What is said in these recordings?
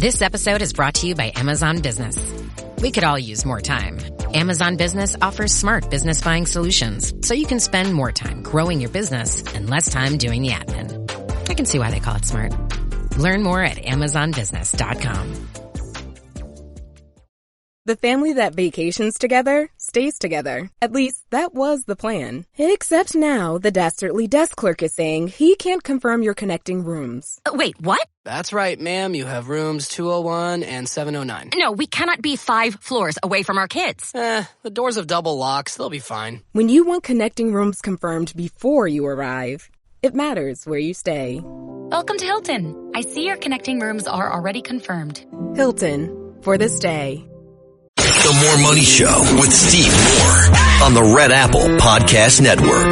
This episode is brought to you by Amazon Business. We could all use more time. Amazon Business offers smart business buying solutions, so you can spend more time growing your business and less time doing the admin. I can see why they call it smart. Learn more at amazonbusiness.com. The family that vacations together stays together. At least, that was the plan. Except now, the Dastardly desk clerk is saying he can't confirm your connecting rooms. Wait, what? That's right, ma'am. You have rooms 201 and 709. No, we cannot be 5 floors away from our kids. The doors have double locks. They'll be fine. When you want connecting rooms confirmed before you arrive, it matters where you stay. Welcome to Hilton. I see your connecting rooms are already confirmed. Hilton, for this day. The More Money Show with Steve Moore on the Red Apple Podcast Network.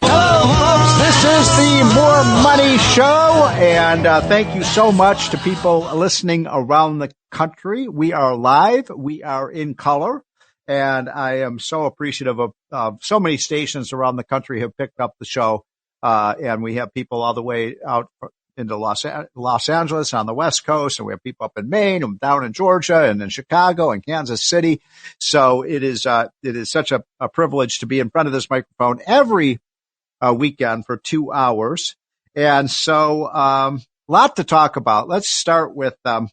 Hello, folks. This is the More Money Show, and thank you so much to people listening around the country. We are live. We are in color, and I am so appreciative of so many stations around the country have picked up the show, and we have people all the way out into Los Angeles on the West Coast, and we have people up in Maine and down in Georgia and in Chicago and Kansas City. So it is such a privilege to be in front of this microphone every weekend for 2 hours. And so, lot to talk about. Let's start with the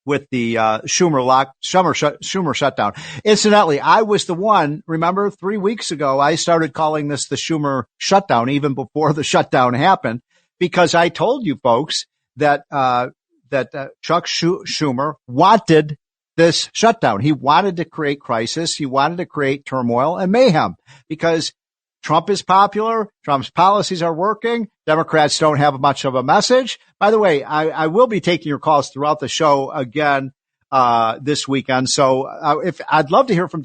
Schumer shutdown. Incidentally, I was the one, remember 3 weeks ago, I started calling this the Schumer shutdown even before the shutdown happened, because I told you folks that Chuck Schumer wanted this shutdown. He wanted to create crisis. He wanted to create turmoil and mayhem because Trump is popular. Trump's policies are working. Democrats don't have much of a message. By the way, I will be taking your calls throughout the show again, this weekend. So, if I'd love to hear from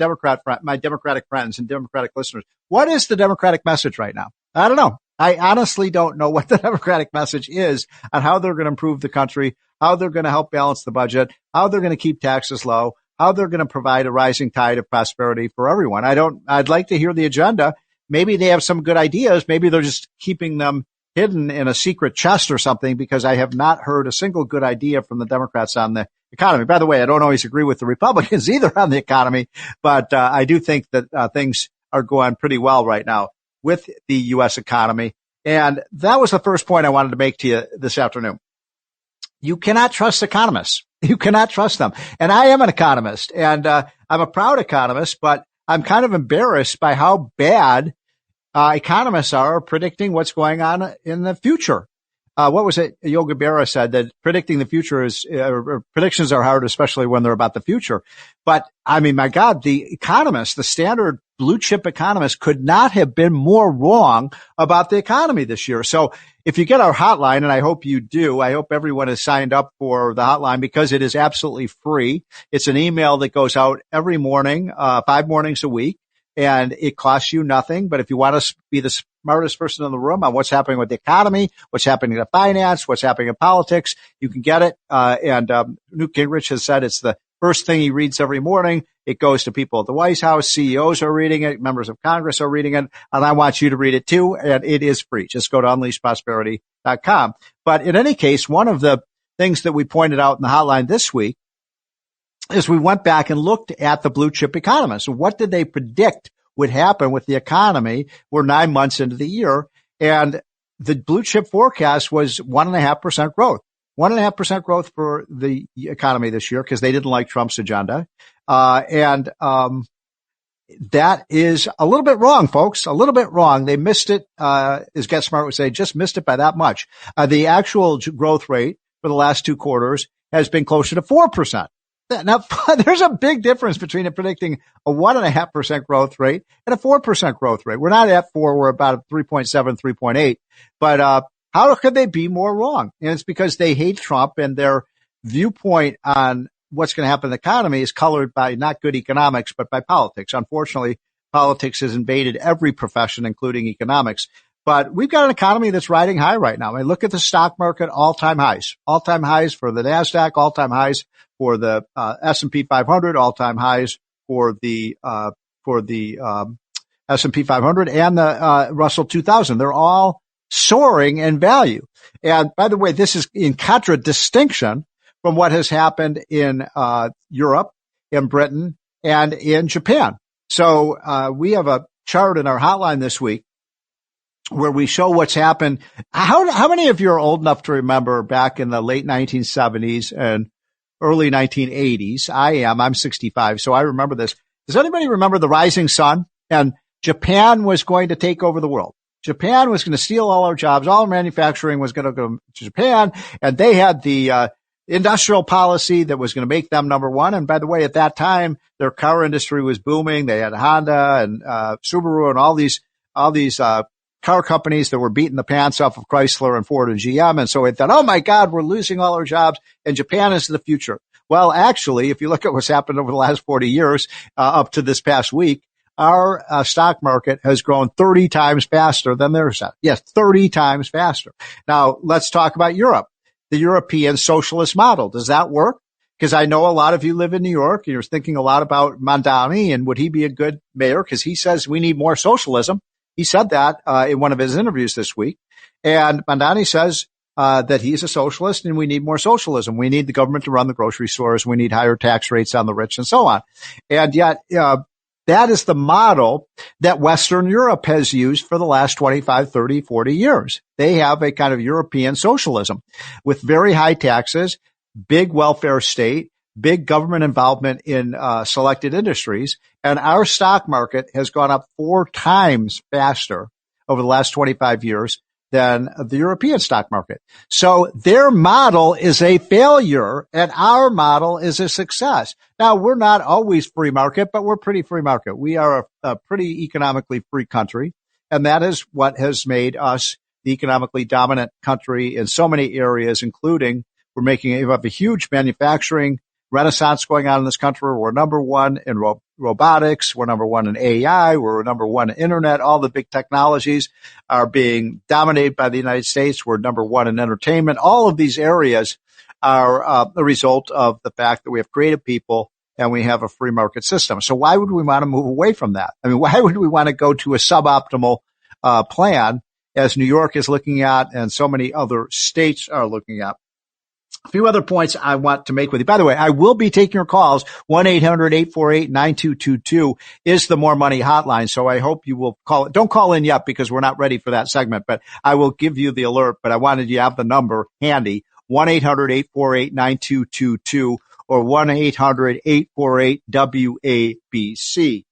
my Democratic friends and Democratic listeners. What is the Democratic message right now? I don't know. I honestly don't know what the Democratic message is on how they're going to improve the country, how they're going to help balance the budget, how they're going to keep taxes low, how they're going to provide a rising tide of prosperity for everyone. I'd like to hear the agenda. Maybe they have some good ideas. Maybe they're just keeping them hidden in a secret chest or something, because I have not heard a single good idea from the Democrats on the economy. By the way, I don't always agree with the Republicans either on the economy, but I do think that things are going pretty well right now with the U.S. economy. And that was the first point I wanted to make to you this afternoon. You cannot trust economists. You cannot trust them. And I am an economist, and I'm a proud economist, but I'm kind of embarrassed by how bad economists are predicting what's going on in the future. What was it? Yogi Berra said that predicting the future predictions are hard, especially when they're about the future. But I mean, my God, the economists, the standard blue chip economists could not have been more wrong about the economy this year. So if you get our hotline, and I hope you do, I hope everyone has signed up for the hotline because it is absolutely free. It's an email that goes out every morning, 5 mornings a week. And it costs you nothing. But if you want to be the smartest person in the room on what's happening with the economy, what's happening to finance, what's happening in politics, you can get it. And Newt Gingrich has said it's the first thing he reads every morning. It goes to people at the White House. CEOs are reading it. Members of Congress are reading it. And I want you to read it too. And it is free. Just go to unleashprosperity.com. But in any case, one of the things that we pointed out in the hotline this week is we went back and looked at the blue chip economists. What did they predict would happen with the economy? We're 9 months into the year, and the blue chip forecast was 1.5% growth. 1.5% growth for the economy this year because they didn't like Trump's agenda. And that is a little bit wrong, folks, a little bit wrong. They missed it, as Get Smart would say, just missed it by that much. The actual growth rate for the last 2 quarters has been closer to 4%. Now, there's a big difference between predicting a 1.5% growth rate and a 4% growth rate. We're not at 4. We're about 3.7, 3.8. But, how could they be more wrong? And it's because they hate Trump, and their viewpoint on what's going to happen in the economy is colored by not good economics, but by politics. Unfortunately, politics has invaded every profession, including economics. But we've got an economy that's riding high right now. I mean, look at the stock market, all-time highs for the NASDAQ, all-time highs for the S&P 500, all-time highs for the S&P 500 and the Russell 2000. They're all soaring in value. And by the way, this is in contradistinction from what has happened in Europe, in Britain, and in Japan. So we have a chart in our hotline this week where we show what's happened. How many of you are old enough to remember back in the late 1970s and early 1980s? I am. I'm 65, so I remember this. Does anybody remember the rising sun? And Japan was going to take over the world. Japan was going to steal all our jobs. All manufacturing was going to go to Japan, and they had the industrial policy that was going to make them number one. And by the way, at that time, their car industry was booming. They had Honda and Subaru and all these car companies that were beating the pants off of Chrysler and Ford and GM. And so they thought, oh my God, we're losing all our jobs and Japan is the future. Well, actually, if you look at what's happened over the last 40 years, up to this past week, our stock market has grown 30 times faster than theirs. Yes, 30 times faster. Now let's talk about Europe, the European socialist model. Does that work? Because I know a lot of you live in New York and you're thinking a lot about Mamdani and would he be a good mayor? Because he says we need more socialism. He said that in one of his interviews this week. And Mamdani says that he's a socialist and we need more socialism. We need the government to run the grocery stores. We need higher tax rates on the rich and so on. And yet that is the model that Western Europe has used for the last 25, 30, 40 years. They have a kind of European socialism with very high taxes, big welfare state, big government involvement in selected industries. And our stock market has gone up 4 times faster over the last 25 years than the European stock market. So their model is a failure and our model is a success. Now, we're not always free market, but we're pretty free market. We are a pretty economically free country. And that is what has made us the economically dominant country in so many areas, including we have a huge manufacturing renaissance going on in this country. We're number one in robotics. We're number one in AI. We're number one in internet. All the big technologies are being dominated by the United States. We're number one in entertainment. All of these areas are a result of the fact that we have creative people and we have a free market system. So why would we want to move away from that? I mean, why would we want to go to a suboptimal plan as New York is looking at and so many other states are looking at? A few other points I want to make with you. By the way, I will be taking your calls. 1-800-848-9222 is the More Money hotline. So I hope you will call it. Don't call in yet because we're not ready for that segment, but I will give you the alert. But I wanted you to have the number handy. 1-800-848-9222 or 1-800-848-WABC.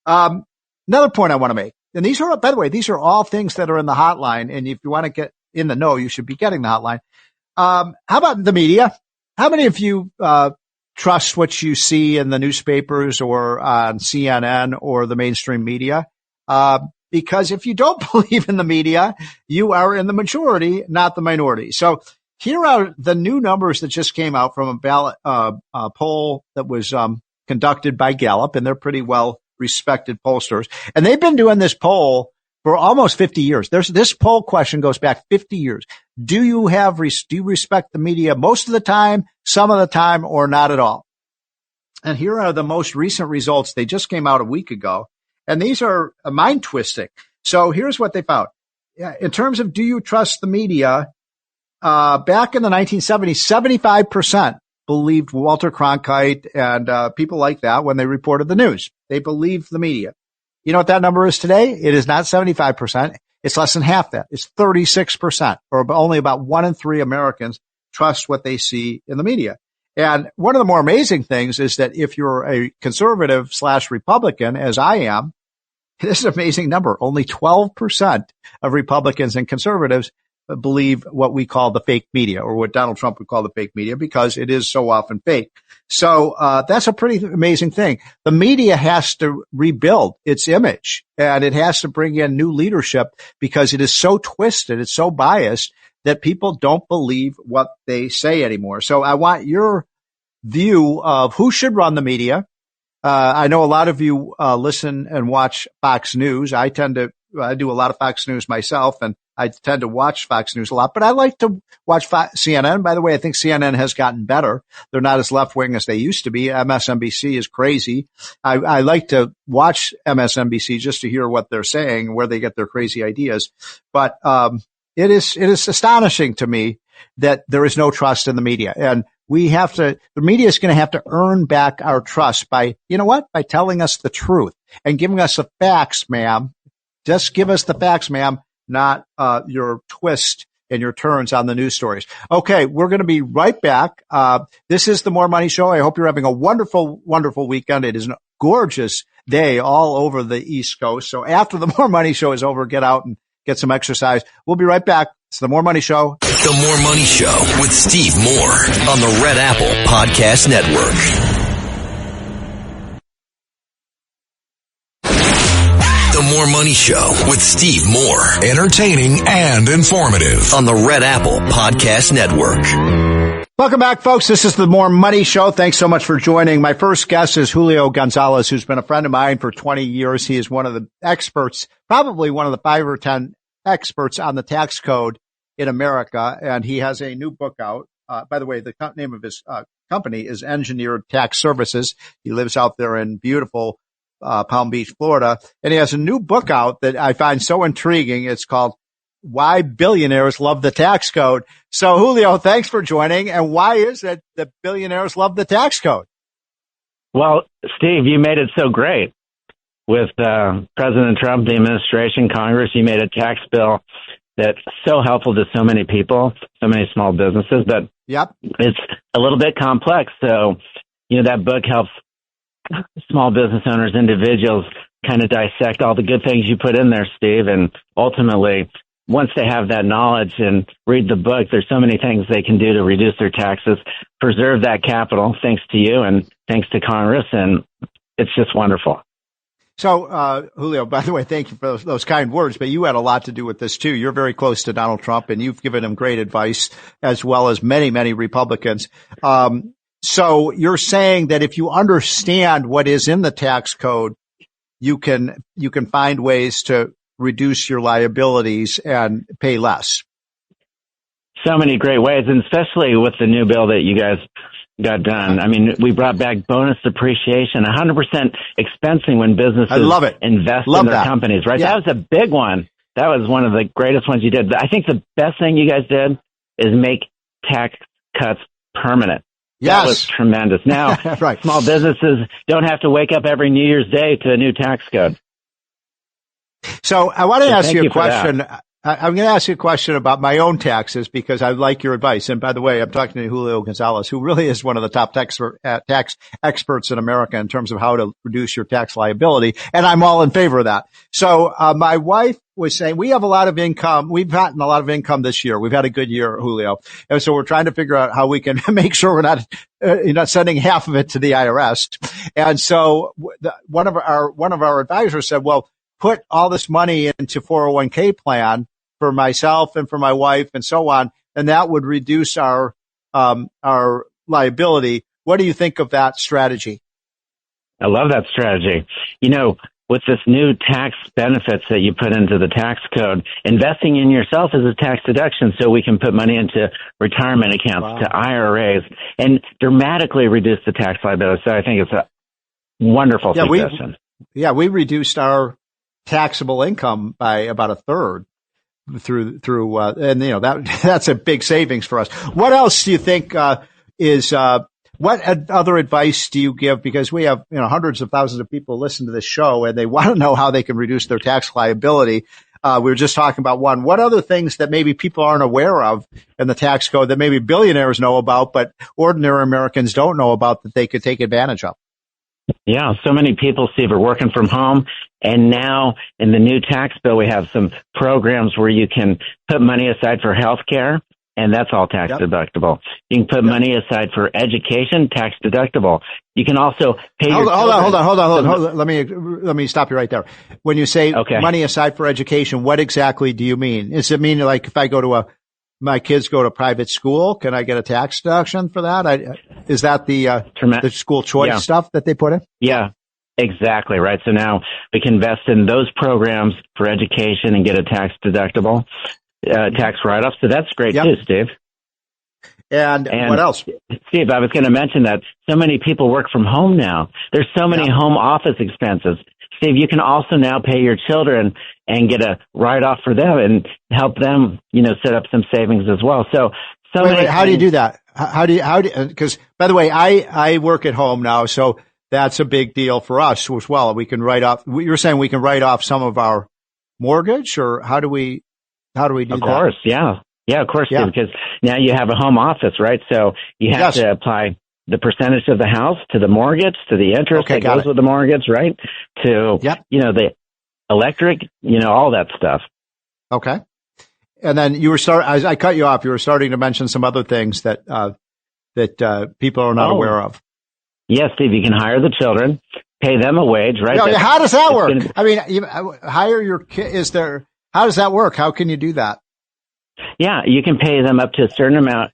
Another point I want to make. And these are, by the way, these are all things that are in the hotline. And if you want to get in the know, you should be getting the hotline. How about the media? How many of you trust what you see in the newspapers or on CNN or the mainstream media? Because if you don't believe in the media, you are in the majority, not the minority. So here are the new numbers that just came out from a ballot poll that was conducted by Gallup, and they're pretty well respected pollsters. And they've been doing this poll for almost 50 years. This poll question goes back 50 years. Do you respect the media most of the time, some of the time, or not at all? And here are the most recent results. They just came out a week ago, and these are mind twisting. So here's what they found. In terms of do you trust the media, back in the 1970s, 75% believed Walter Cronkite and people like that when they reported the news. They believed the media. You know what that number is today? It is not 75%. It's less than half that. It's 36%, or only about 1 in 3 Americans trust what they see in the media. And one of the more amazing things is that if you're a conservative / Republican, as I am, this is an amazing number. Only 12% of Republicans and conservatives believe what we call the fake media, or what Donald Trump would call the fake media, because it is so often fake. So that's a pretty amazing thing. The media has to rebuild its image, and it has to bring in new leadership because it is so twisted, it's so biased that people don't believe what they say anymore. So I want your view of who should run the media. I know a lot of you listen and watch Fox News. I do a lot of Fox News myself, and I tend to watch Fox News a lot, but I like to watch CNN. By the way, I think CNN has gotten better. They're not as left-wing as they used to be. MSNBC is crazy. I like to watch MSNBC just to hear what they're saying, where they get their crazy ideas. But it is astonishing to me that there is no trust in the media. And the media is going to have to earn back our trust by telling us the truth and giving us the facts, ma'am. Just give us the facts, ma'am, not your twist and your turns on the news stories. Okay, we're going to be right back. This is the More Money Show. I hope you're having a wonderful, wonderful weekend. It is a gorgeous day all over the East Coast. So after the More Money Show is over, get out and get some exercise. We'll be right back. It's the More Money Show. The More Money Show with Steve Moore on the Red Apple Podcast Network. The More Money Show with Steve Moore. Entertaining and informative. On the Red Apple Podcast Network. Welcome back, folks. This is the More Money Show. Thanks so much for joining. My first guest is Julio Gonzalez, who's been a friend of mine for 20 years. He is one of the experts, probably one of the 5 or 10 experts on the tax code in America. And he has a new book out. By the way, the name of his company is Engineered Tax Services. He lives out there in beautiful Palm Beach, Florida. And he has a new book out that I find so intriguing. It's called Why Billionaires Love the Tax Code. So Julio, thanks for joining. And why is it that billionaires love the tax code? Well, Steve, you made it so great with President Trump, the administration, Congress. You made a tax bill that's so helpful to so many people, so many small businesses, but yep, it's a little bit complex. So, that book helps small business owners, individuals kind of dissect all the good things you put in there, Steve. And ultimately, once they have that knowledge and read the book, there's so many things they can do to reduce their taxes, preserve that capital, thanks to you and thanks to Congress. And it's just wonderful. So, Julio, by the way, thank you for those kind words, but you had a lot to do with this too. You're very close to Donald Trump and you've given him great advice, as well as many, many Republicans. So you're saying that if you understand what is in the tax code, you can find ways to reduce your liabilities and pay less. So many great ways, and especially with the new bill that you guys got done. I mean, we brought back bonus depreciation, 100% expensing when businesses invest in their companies, right? Yeah. That was a big one. That was one of the greatest ones you did. I think the best thing you guys did is make tax cuts permanent. Yes. That was tremendous. Now, right. Small businesses don't have to wake up every New Year's Day to a new tax code. So I want to ask you a question. I'm going to ask you a question about my own taxes because I like your advice. And by the way, I'm talking to Julio Gonzalez, who really is one of the top tax experts in America in terms of how to reduce your tax liability. And I'm all in favor of that. So my wife was saying we have a lot of income. We've gotten a lot of income this year. We've had a good year, Julio. And so we're trying to figure out how we can make sure we're not sending half of it to the IRS. And so one of our advisors said, well, put all this money into 401k plan for myself and for my wife and so on, and that would reduce our liability. What do you think of that strategy? I love that strategy. With this new tax benefits that you put into the tax code, investing in yourself is a tax deduction, so we can put money into retirement accounts, to IRAs, and dramatically reduce the tax liability. So I think it's a wonderful suggestion. We reduced our taxable income by about a third through that's a big savings for us. What else do you think what other advice do you give? Because we have hundreds of thousands of people listen to this show and they want to know how they can reduce their tax liability. We were just talking about one. What other things that maybe people aren't aware of in the tax code that maybe billionaires know about, but ordinary Americans don't know about that they could take advantage of? Yeah, so many people, Steve, are working from home. And now in the new tax bill, we have some programs where you can put money aside for health care, and that's all tax deductible. You can put money aside for education, tax deductible. You can also pay Hold on. Let me stop you right there. When you say money aside for education, what exactly do you mean? Does it mean like if I go to my kids go to private school, can I get a tax deduction for that? Is that the school choice stuff that they put in? Yeah, exactly right. So now we can invest in those programs for education and get a tax deductible, tax write-off. So that's great too, Steve. And what else? Steve, I was going to mention that so many people work from home now. There's so many home office expenses. Steve, you can also now pay your children and get a write-off for them and help them, set up some savings as well. Wait, how do you do that? Because by the way, I work at home now, so that's a big deal for us as well. We can write off, you're saying we can write off some of our mortgage, or how do we do that? Of course. Yeah. Yeah, of course. Yeah. Because now you have a home office, right? So you have to apply the percentage of the house to the mortgage, to the interest that goes with the mortgage, right? To, the electric, all that stuff. Okay. And then as I cut you off, you were starting to mention some other things that people are not aware of. Yes, Steve, you can hire the children, pay them a wage, right? No, how does that work? Hire your kid. How does that work? How can you do that? Yeah, you can pay them up to a certain amount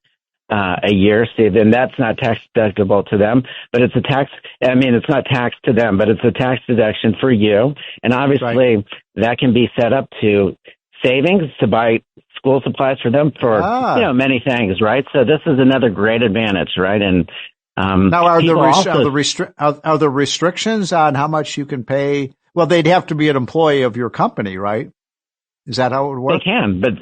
a year, Steve, and that's not tax deductible to them, but it's it's not tax to them, but it's a tax deduction for you. And obviously that can be set up to savings to buy school supplies for them for, many things, right? So this is another great advantage, right? And, now are there restrictions on how much you can pay? Well, they'd have to be an employee of your company, right? Is that how it would work? They can, but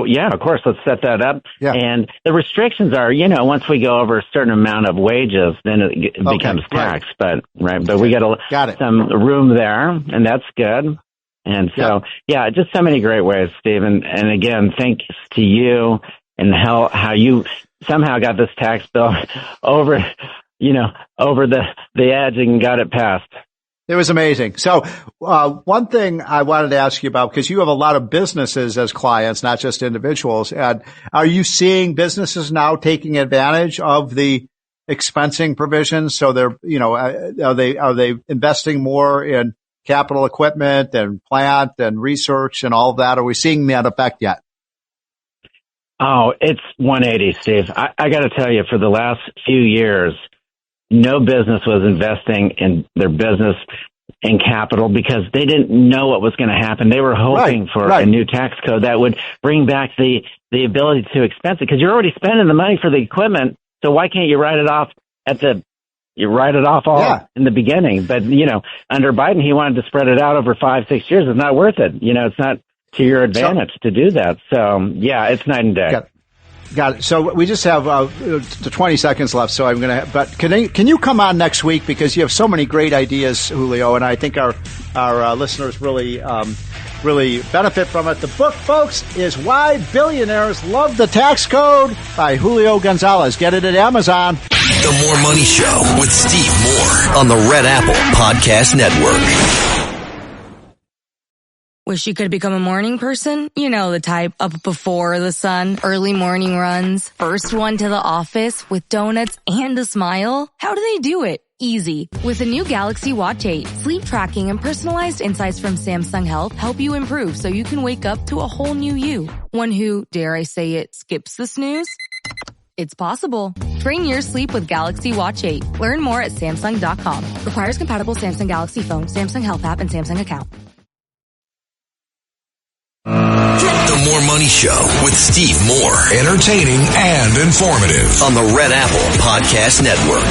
yeah, of course, let's set that up. Yeah. And the restrictions are, once we go over a certain amount of wages, then it becomes tax. But we got some room there, and that's good. And so, just so many great ways, Steve. And again, thanks to you and how you somehow got this tax bill over the edge and got it passed. It was amazing. So, one thing I wanted to ask you about, because you have a lot of businesses as clients, not just individuals. And are you seeing businesses now taking advantage of the expensing provisions? So they're, are they investing more in capital equipment and plant and research and all of that? Are we seeing that effect yet? Oh, it's 180, Steve. I got to tell you, for the last few years, no business was investing in their business in capital because they didn't know what was going to happen. They were hoping for a new tax code that would bring back the ability to expense it, because you're already spending the money for the equipment. So why can't you write it off in the beginning? But, under Biden, he wanted to spread it out over 5-6 years. It's not worth it. It's not to your advantage to do that. So, it's night and day. Got it. So we just have 20 seconds left. So I'm going to, but can you come on next week, because you have so many great ideas, Julio, and I think our listeners really benefit from it. The book, folks, is Why Billionaires Love the Tax Code by Julio Gonzalez. Get it at Amazon. The More Money Show with Steve Moore on the Red Apple Podcast Network. Wish you could become a morning person? You know the type, up before the sun, early morning runs, first one to the office with donuts and a smile. How do they do it? Easy. With the new Galaxy Watch 8, sleep tracking and personalized insights from Samsung Health help you improve so you can wake up to a whole new you. One who, dare I say it, skips the snooze? It's possible. Train your sleep with Galaxy Watch 8. Learn more at Samsung.com. Requires compatible Samsung Galaxy phone, Samsung Health app, and Samsung account. The More Money Show with Steve Moore. Entertaining and informative. On the Red Apple Podcast Network.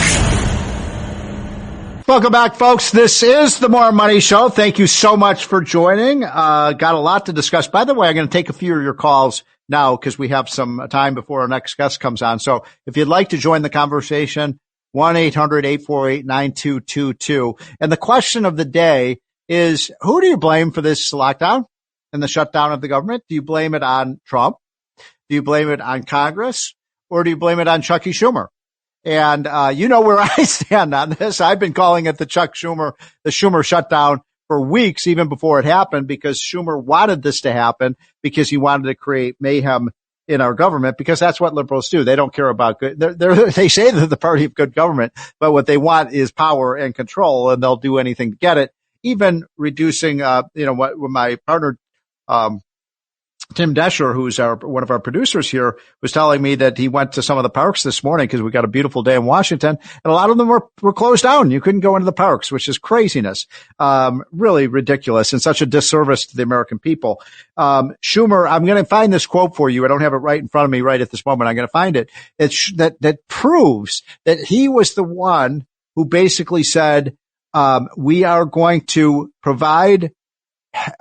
Welcome back, folks. This is the More Money Show. Thank you so much for joining. Got a lot to discuss. By the way, I'm going to take a few of your calls now because we have some time before our next guest comes on. So if you'd like to join the conversation, 1-800-848-9222. And the question of the day is, who do you blame for this lockdown and the shutdown of the government? Do you blame it on Trump? Do you blame it on Congress? Or do you blame it on Chucky Schumer? And, you know where I stand on this. I've been calling it the Schumer shutdown for weeks, even before it happened, because Schumer wanted this to happen because he wanted to create mayhem in our government, because that's what liberals do. They don't care about good. They say they're the party of good government, but what they want is power and control, and they'll do anything to get it, even reducing, what my partner, Tim Desher, who's one of our producers here, was telling me that he went to some of the parks this morning because we got a beautiful day in Washington, and a lot of them were closed down. You couldn't go into the parks, which is craziness. Really ridiculous and such a disservice to the American people. Schumer, I'm going to find this quote for you. I don't have it right in front of me right at this moment. I'm going to find it. That proves that he was the one who basically said, we are going to provide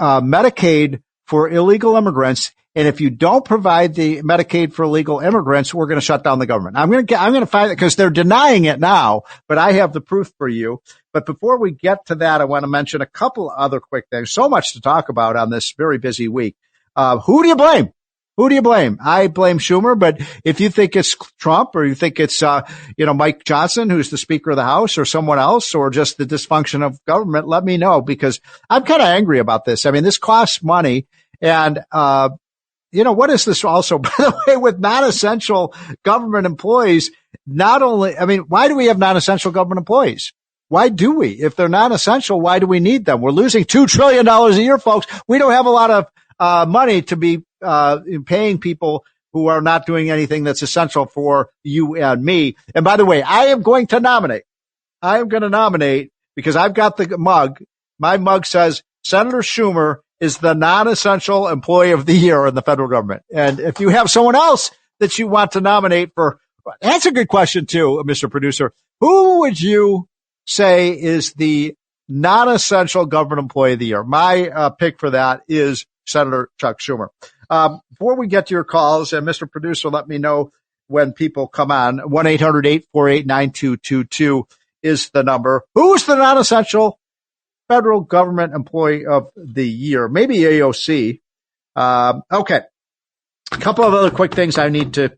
Medicaid for illegal immigrants. And if you don't provide the Medicaid for illegal immigrants, we're going to shut down the government. I'm going to find it because they're denying it now, but I have the proof for you. But before we get to that, I want to mention a couple other quick things. So much to talk about on this very busy week. Who do you blame? Who do you blame? I blame Schumer, but if you think it's Trump or you think it's, Mike Johnson, who's the Speaker of the House, or someone else, or just the dysfunction of government, let me know, because I'm kind of angry about this. I mean, this costs money. And, what is this also, by the way, with non-essential government employees? Why do we have non-essential government employees? Why do we? If they're non-essential, why do we need them? We're losing $2 trillion a year, folks. We don't have a lot of money to be paying people who are not doing anything that's essential for you and me. And by the way, I am going to nominate because I've got the mug. My mug says Senator Schumer is the non-essential employee of the year in the federal government. And if you have someone else that you want to nominate that's a good question too, Mr. Producer. Who would you say is the non-essential government employee of the year? My pick for that is Senator Chuck Schumer. Before we get to your calls, and Mr. Producer, let me know when people come on. 1-800-848-9222 is the number. Who's the non-essential federal government employee of the year? Maybe AOC. Okay. A couple of other quick things I need to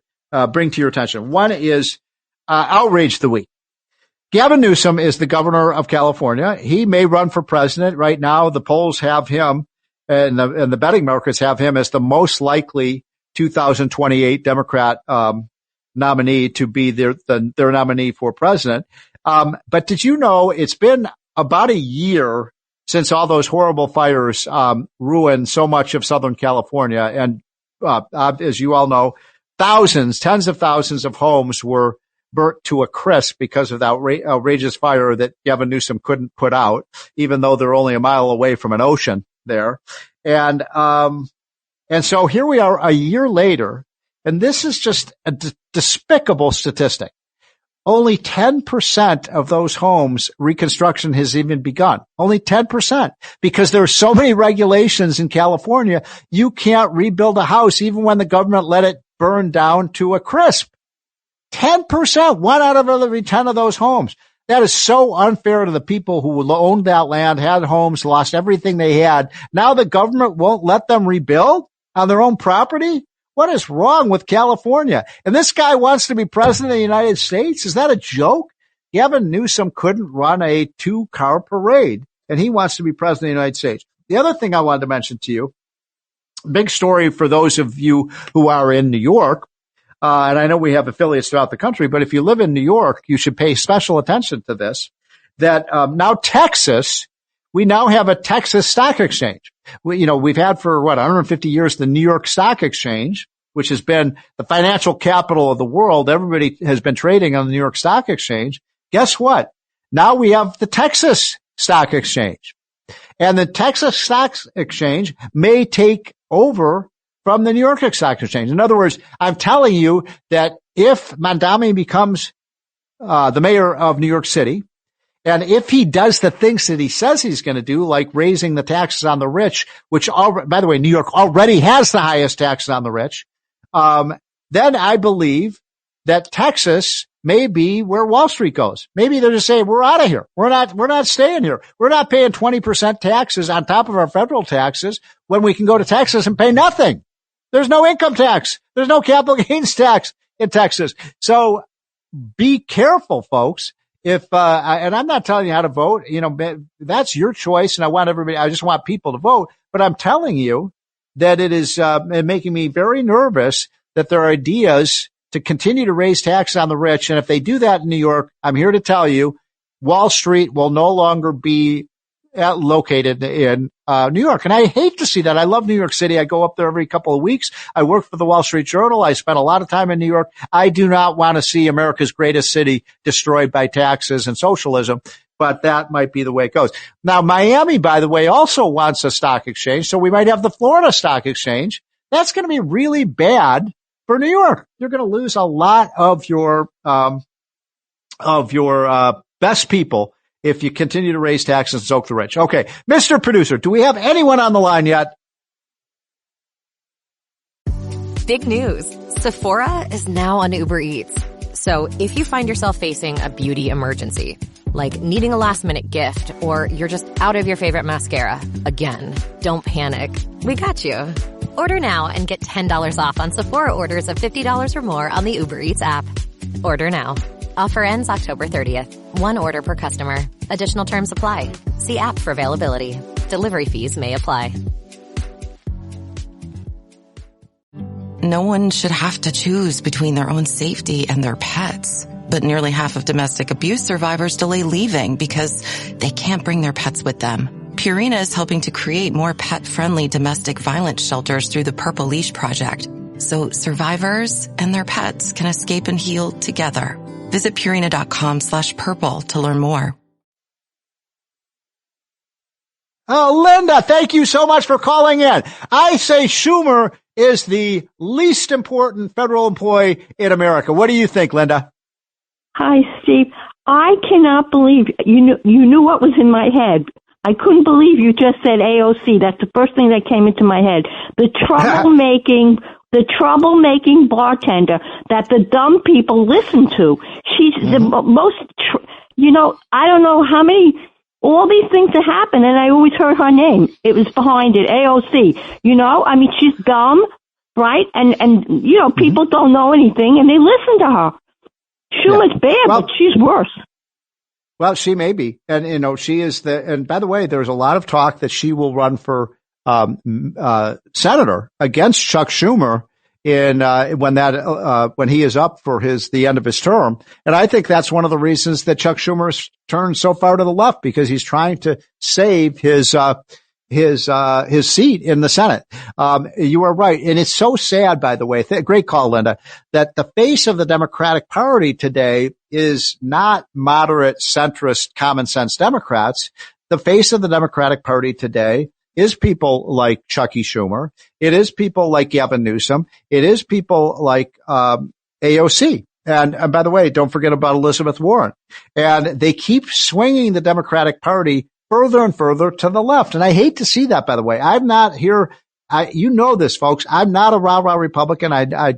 bring to your attention. One is outrage of the week. Gavin Newsom is the governor of California. He may run for president. Right now, the polls have him, and the betting markets have him as the most likely 2028 Democrat nominee to be their nominee for president. But did you know it's been about a year since all those horrible fires ruined so much of Southern California? And as you all know, tens of thousands of homes were burnt to a crisp because of that outrageous fire that Gavin Newsom couldn't put out, even though they're only a mile away from an ocean there. And so here we are a year later, and this is just a despicable statistic. Only 10% of those homes reconstruction has even begun. Only 10%, because there are so many regulations in California. You can't rebuild a house even when the government let it burn down to a crisp. 10%, 1 out of every 10 of those homes. That is so unfair to the people who owned that land, had homes, lost everything they had. Now the government won't let them rebuild on their own property? What is wrong with California? And this guy wants to be president of the United States? Is that a joke? Gavin Newsom couldn't run a 2-car parade, and he wants to be president of the United States. The other thing I wanted to mention to you, big story for those of you who are in New York, and I know we have affiliates throughout the country, but if you live in New York, you should pay special attention to this, that now Texas, we now have a Texas stock exchange. We've had for 150 years, the New York Stock Exchange, which has been the financial capital of the world. Everybody has been trading on the New York Stock Exchange. Guess what? Now we have the Texas Stock Exchange, and the Texas Stock Exchange may take over from the New York Stock Exchange. In other words, I'm telling you that if Mamdani becomes the mayor of New York City, and if he does the things that he says he's going to do, like raising the taxes on the rich, which, by the way, New York already has the highest taxes on the rich, then I believe that Texas may be where Wall Street goes. Maybe they're just saying, we're out of here. We're not staying here. We're not paying 20% taxes on top of our federal taxes when we can go to Texas and pay nothing. There's no income tax. There's no capital gains tax in Texas. So be careful, folks. And I'm not telling you how to vote, that's your choice. And I just want people to vote, but I'm telling you that it is, making me very nervous that there are ideas to continue to raise taxes on the rich. And if they do that in New York, I'm here to tell you, Wall Street will no longer be located in New York. And I hate to see that. I love New York City. I go up there every couple of weeks. I work for the Wall Street Journal. I spent a lot of time in New York. I do not want to see America's greatest city destroyed by taxes and socialism, but that might be the way it goes. Now, Miami, by the way, also wants a stock exchange. So we might have the Florida Stock Exchange. That's going to be really bad for New York. You're going to lose a lot of your best people if you continue to raise taxes and soak the rich. Okay. Mr. Producer, do we have anyone on the line yet? Big news. Sephora is now on Uber Eats. So if you find yourself facing a beauty emergency, like needing a last-minute gift, or you're just out of your favorite mascara, again, don't panic. We got you. Order now and get $10 off on Sephora orders of $50 or more on the Uber Eats app. Order now. Offer ends October 30th. One order per customer. Additional terms apply. See app for availability. Delivery fees may apply. No one should have to choose between their own safety and their pets. But nearly half of domestic abuse survivors delay leaving because they can't bring their pets with them. Purina is helping to create more pet-friendly domestic violence shelters through the Purple Leash Project, so survivors and their pets can escape and heal together. Visit Purina.com/purple to learn more. Oh, Linda, thank you so much for calling in. I say Schumer is the least important federal employee in America. What do you think, Linda? Hi, Steve. I cannot believe you knew what was in my head. I couldn't believe you just said AOC. That's the first thing that came into my head. The troublemaking bartender that the dumb people listen to. She's the most, I don't know how many, all these things that happen, and I always heard her name. It was behind it, AOC. She's dumb, right? And people don't know anything, and they listen to her. Schumer's bad, but she's worse. Well, she may be. And, she is and by the way, there's a lot of talk that she will run for, senator against Chuck Schumer when he is up for the end of his term. And I think that's one of the reasons that Chuck Schumer's turned so far to the left, because he's trying to save his seat in the Senate. You are right. And it's so sad, by the way. Great call, Linda, that the face of the Democratic Party today is not moderate, centrist, common sense Democrats. The face of the Democratic Party today is people like Chucky Schumer. It is people like Gavin Newsom. It is people like, AOC. And by the way, don't forget about Elizabeth Warren. And they keep swinging the Democratic Party further and further to the left. And I hate to see that, by the way. I'm not here. This, folks. I'm not a rah-rah Republican. I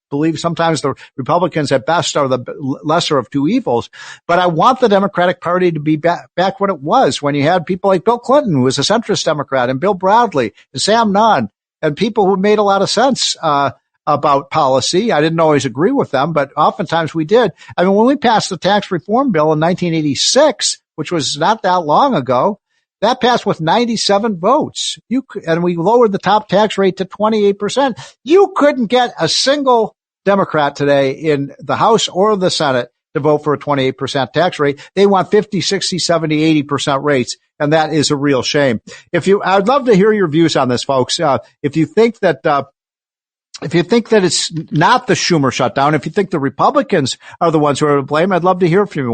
believe sometimes the Republicans at best are the lesser of two evils, but I want the Democratic Party to be back what it was when you had people like Bill Clinton, who was a centrist Democrat, and Bill Bradley and Sam Nunn, and people who made a lot of sense, about policy. I didn't always agree with them, but oftentimes we did. When we passed the tax reform bill in 1986, which was not that long ago, that passed with 97 votes. And we lowered the top tax rate to 28%. You couldn't get a single Democrat today in the House or the Senate to vote for a 28% tax rate. They want 50, 60, 70, 80% rates. And that is a real shame. I'd love to hear your views on this, folks. If you think that it's not the Schumer shutdown, if you think the Republicans are the ones who are to blame, I'd love to hear from you.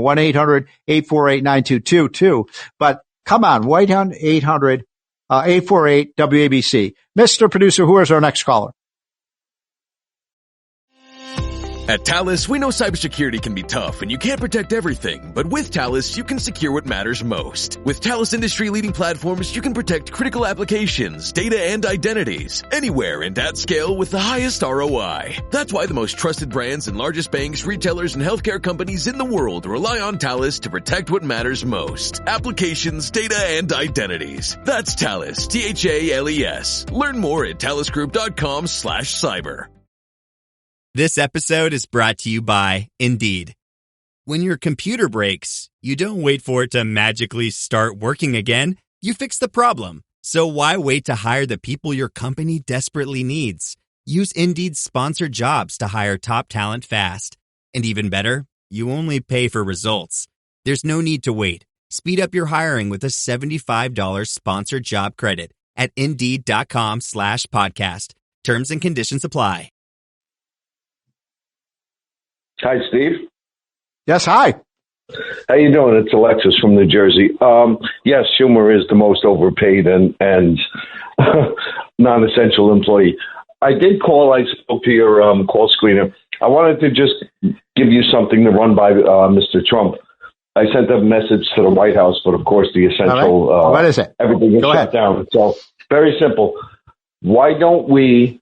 1-800-848-9222. But come on, 1-800-848-WABC. Mr. Producer, who is our next caller? At Thales, we know cybersecurity can be tough and you can't protect everything, but with Thales, you can secure what matters most. With Thales industry-leading platforms, you can protect critical applications, data, and identities anywhere and at scale with the highest ROI. That's why the most trusted brands and largest banks, retailers, and healthcare companies in the world rely on Thales to protect what matters most. Applications, data, and identities. That's Thales, Thales. Learn more at thalesgroup.com/cyber. This episode is brought to you by Indeed. When your computer breaks, you don't wait for it to magically start working again. You fix the problem. So why wait to hire the people your company desperately needs? Use Indeed's sponsored jobs to hire top talent fast. And even better, you only pay for results. There's no need to wait. Speed up your hiring with a $75 sponsored job credit at Indeed.com/podcast. Terms and conditions apply. Hi, Steve. Yes, hi. How you doing? It's Alexis from New Jersey. Yes, Schumer is the most overpaid and non-essential employee. I did call. I spoke to your call screener. I wanted to just give you something to run by Mr. Trump. I sent a message to the White House, but of course the essential, what is it? Everything is shut down. So very simple. Why don't we,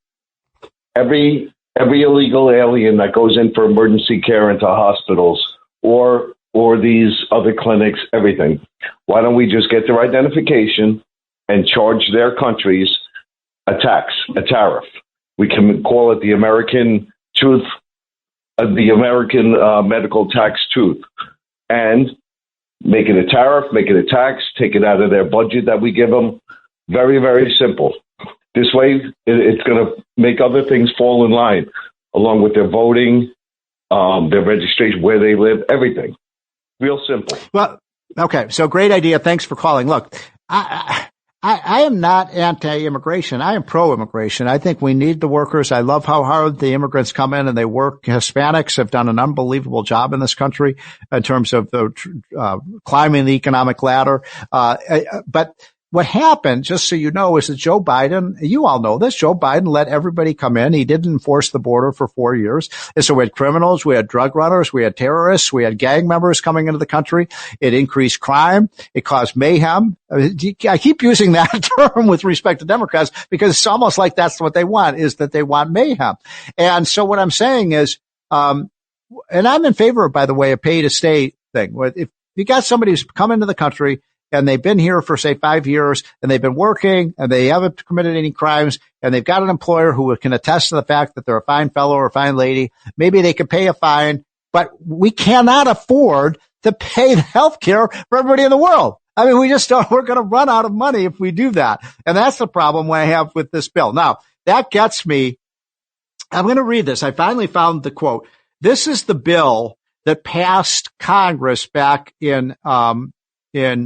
every illegal alien that goes in for emergency care into hospitals or these other clinics, everything, why don't we just get their identification and charge their countries a tax, a tariff? We can call it the American truth, the American medical tax truth, and make it a tariff, make it a tax, take it out of their budget that we give them. Very, very simple. This way, it's going to make other things fall in line, along with their voting, their registration, where they live, everything. Real simple. Well, okay. So great idea. Thanks for calling. Look, I am not anti-immigration. I am pro-immigration. I think we need the workers. I love how hard the immigrants come in and they work. Hispanics have done an unbelievable job in this country in terms of climbing the economic ladder. But what happened, just so you know, is that Joe Biden, you all know this, Joe Biden let everybody come in. He didn't enforce the border for 4 years. And so we had criminals, we had drug runners, we had terrorists, we had gang members coming into the country. It increased crime. It caused mayhem. I keep using that term with respect to Democrats because it's almost like that's what they want, is that they want mayhem. And so what I'm saying is, and I'm in favor, by the way, a pay to stay thing. If you got somebody who's come into the country and they've been here for, say, 5 years, and they've been working, and they haven't committed any crimes, and they've got an employer who can attest to the fact that they're a fine fellow or a fine lady, maybe they could pay a fine, but we cannot afford to pay the health care for everybody in the world. I mean, we're going to run out of money if we do that. And that's the problem I have with this bill. Now, that gets me, I'm going to read this. I finally found the quote. This is the bill that passed Congress back in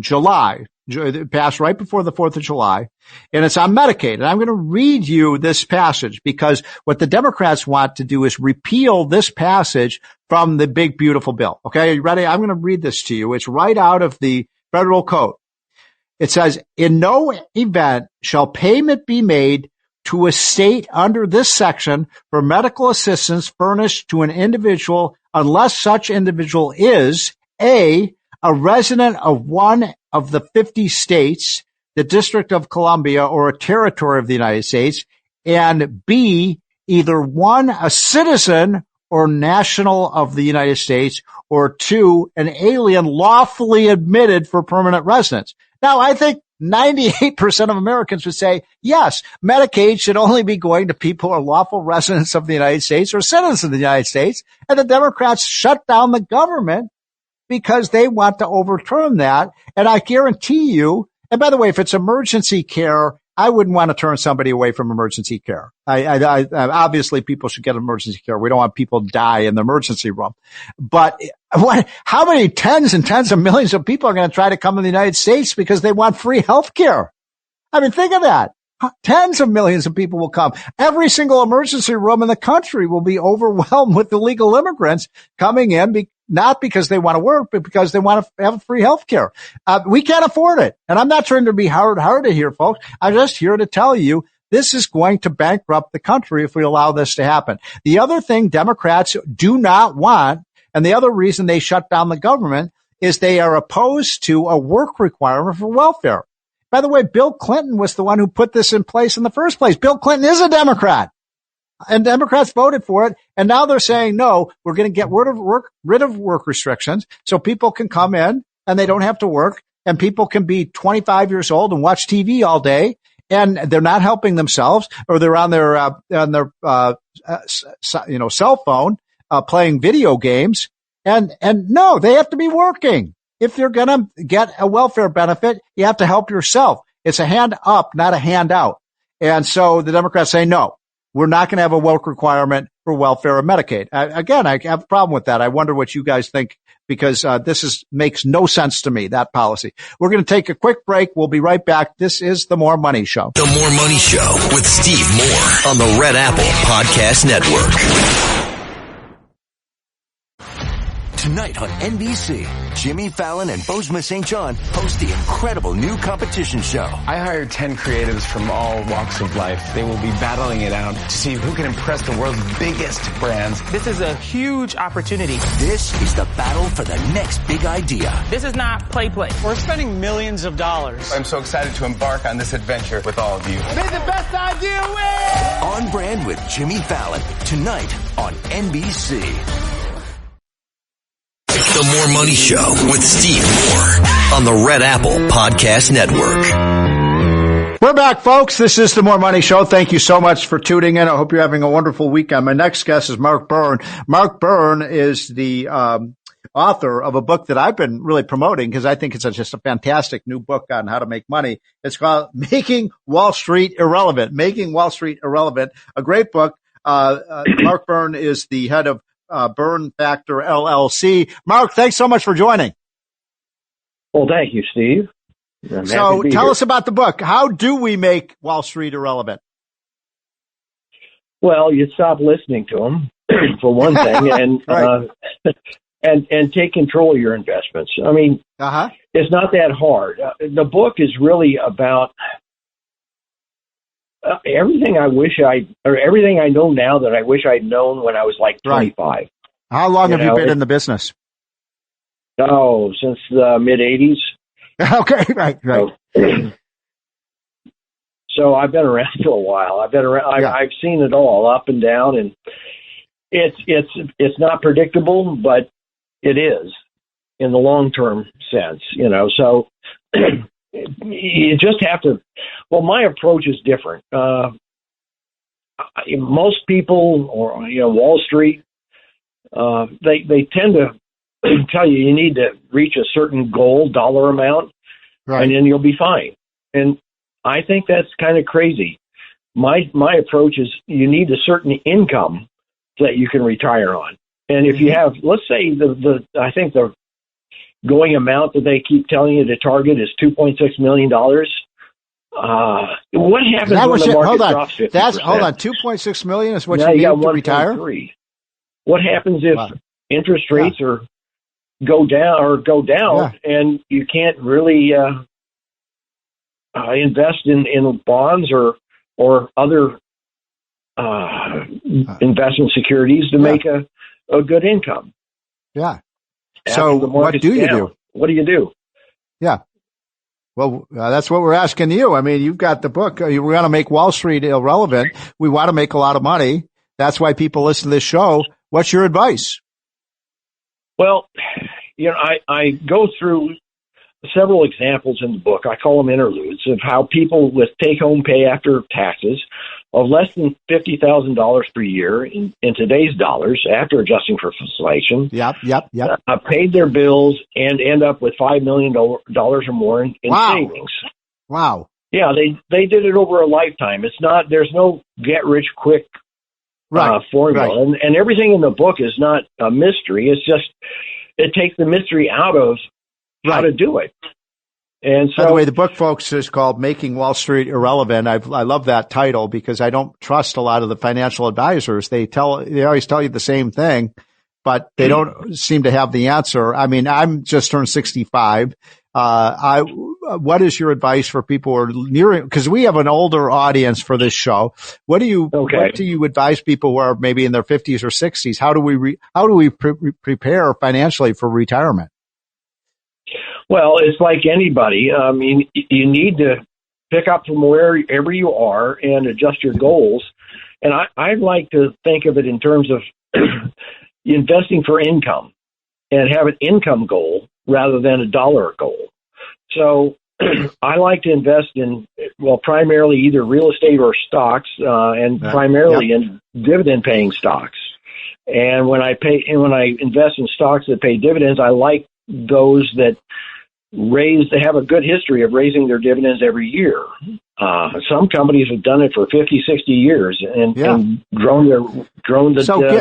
July. It passed right before the 4th of July, and it's on Medicaid. And I'm going to read you this passage because what the Democrats want to do is repeal this passage from the big, beautiful bill. Okay, are you ready? I'm going to read this to you. It's right out of the federal code. It says, in no event shall payment be made to a state under this section for medical assistance furnished to an individual unless such individual is a resident of one of the 50 states, the District of Columbia, or a territory of the United States, and B, either one, a citizen or national of the United States, or two, an alien lawfully admitted for permanent residence. Now, I think 98% of Americans would say, yes, Medicaid should only be going to people who are lawful residents of the United States or citizens of the United States, and the Democrats shut down the government because they want to overturn that. And I guarantee you, and by the way, if it's emergency care, I wouldn't want to turn somebody away from emergency care. I obviously people should get emergency care. We don't want people to die in the emergency room. But how many tens and tens of millions of people are going to try to come to the United States because they want free health care? I mean, think of that. Tens of millions of people will come. Every single emergency room in the country will be overwhelmed with illegal immigrants coming in, not because they want to work, but because they want to have free health care. We can't afford it. And I'm not trying to be hard here, folks. I'm just here to tell you this is going to bankrupt the country if we allow this to happen. The other thing Democrats do not want, and the other reason they shut down the government, is they are opposed to a work requirement for welfare. By the way, Bill Clinton was the one who put this in place in the first place. Bill Clinton is a Democrat. And Democrats voted for it. And now they're saying, no, we're going to get rid of work restrictions so people can come in and they don't have to work, and people can be 25 years old and watch TV all day, and they're not helping themselves, or they're on their cell phone, playing video games. And no, they have to be working. If you're going to get a welfare benefit, you have to help yourself. It's a hand up, not a handout. And so the Democrats say, no, we're not going to have a work requirement for welfare or Medicaid. Again, I have a problem with that. I wonder what you guys think, because makes no sense to me, that policy. We're going to take a quick break. We'll be right back. This is The More Money Show. The More Money Show with Steve Moore on the Red Apple Podcast Network. Tonight on NBC, Jimmy Fallon and Bozoma St. John host the incredible new competition show. I hired 10 creatives from all walks of life. They will be battling it out to see who can impress the world's biggest brands. This is a huge opportunity. This is the battle for the next big idea. This is not play. We're spending millions of dollars. I'm so excited to embark on this adventure with all of you. May the best idea win! On Brand with Jimmy Fallon, tonight on NBC. The More Money Show with Steve Moore on the Red Apple Podcast Network. We're back, folks. This is the More Money Show. Thank you so much for tuning in. I hope you're having a wonderful weekend. My next guest is Mark Byrne. Mark Byrne is the author of a book that I've been really promoting because I think it's just a fantastic new book on how to make money. It's called Making Wall Street Irrelevant. Making Wall Street Irrelevant. A great book. Mark Byrne is the head of Byrne Factor LLC. Mark, thanks so much for joining. Well, thank you, Steve. So tell us about the book. How do we make Wall Street irrelevant? Well, you stop listening to them, for one thing, and right. and take control of your investments. I mean, it's not that hard. The book is really about everything everything I know now that I wish I'd known when I was like 25. Right. How long have you been in the business? Oh, since the mid 80s. Okay, right. So I've been around for a while. I've been around. I've seen it all, up and down, and it's not predictable, but it is in the long term sense, So you just have to. Well, my approach is different. Most people, or Wall Street, they tend to tell you need to reach a certain goal dollar amount, right, and then you'll be fine. And I think that's kind of crazy. My approach is you need a certain income that you can retire on. And if you have, let's say I think the going amount that they keep telling you to target is $2.6 million. What happens when the market drops 50%? Hold on, $2.6 million is what you need to retire? What happens if interest rates go down and you can't really invest in bonds or other investment securities to make a good income? Yeah. So what do you do? What do you do? Yeah. Well, that's what we're asking you. I mean, you've got the book. We want to make Wall Street irrelevant. We want to make a lot of money. That's why people listen to this show. What's your advice? Well, I go through several examples in the book. I call them interludes of how people with take-home pay after taxes of less than $50,000 per year in today's dollars, after adjusting for inflation, paid their bills and end up with $5 million or more in savings. Wow. Yeah, they did it over a lifetime. There's no get rich quick formula. Right. And everything in the book is not a mystery. It's just, it takes the mystery out of how to do it. And so, by the way, the book, folks, is called Making Wall Street Irrelevant. I love that title because I don't trust a lot of the financial advisors. They always tell you the same thing, but they don't seem to have the answer. I mean, I'm just turned 65. What is your advice for people who are nearing, because we have an older audience for this show. What do you advise people who are maybe in their 50s or 60s? How do we prepare financially for retirement? Well, it's like anybody. I mean, you need to pick up from wherever you are and adjust your goals. And I like to think of it in terms of investing for income and have an income goal rather than a dollar goal. So I like to invest in, primarily either real estate or stocks, and primarily in dividend-paying stocks. And when I invest in stocks that pay dividends, I like those that have a good history of raising their dividends every year. Some companies have done it for 50, 60 years and grown the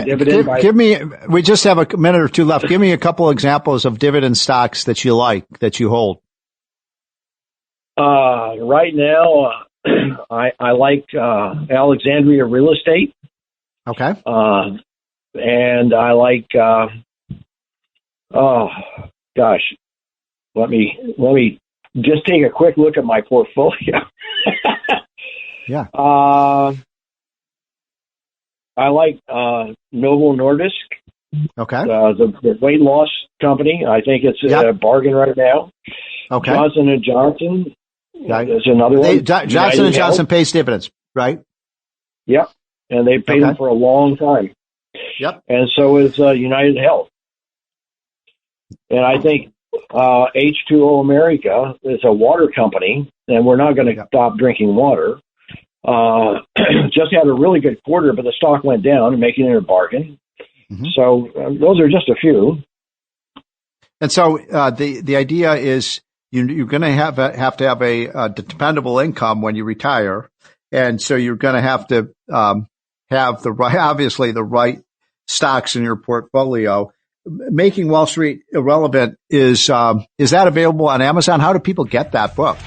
dividend. We just have a minute or two left. Give me a couple examples of dividend stocks that you like, that you hold. Right now, I like Alexandria Real Estate. Okay. And I like Oh, gosh. Let me just take a quick look at my portfolio. Yeah. I like Novo Nordisk. Okay. The weight loss company. I think it's a bargain right now. Okay. Johnson & Johnson is another one. Johnson & Johnson pays dividends, right? Yep. And they've paid them for a long time. Yep. And so is United Health. And I think H2O America is a water company, and we're not going to stop drinking water. Just had a really good quarter, but the stock went down, making it a bargain. Mm-hmm. So those are just a few. And so the idea is you're going to have to have a dependable income when you retire, and so you're going to have to have the right stocks in your portfolio. Making Wall Street Irrelevant is that available on Amazon? How do people get that book?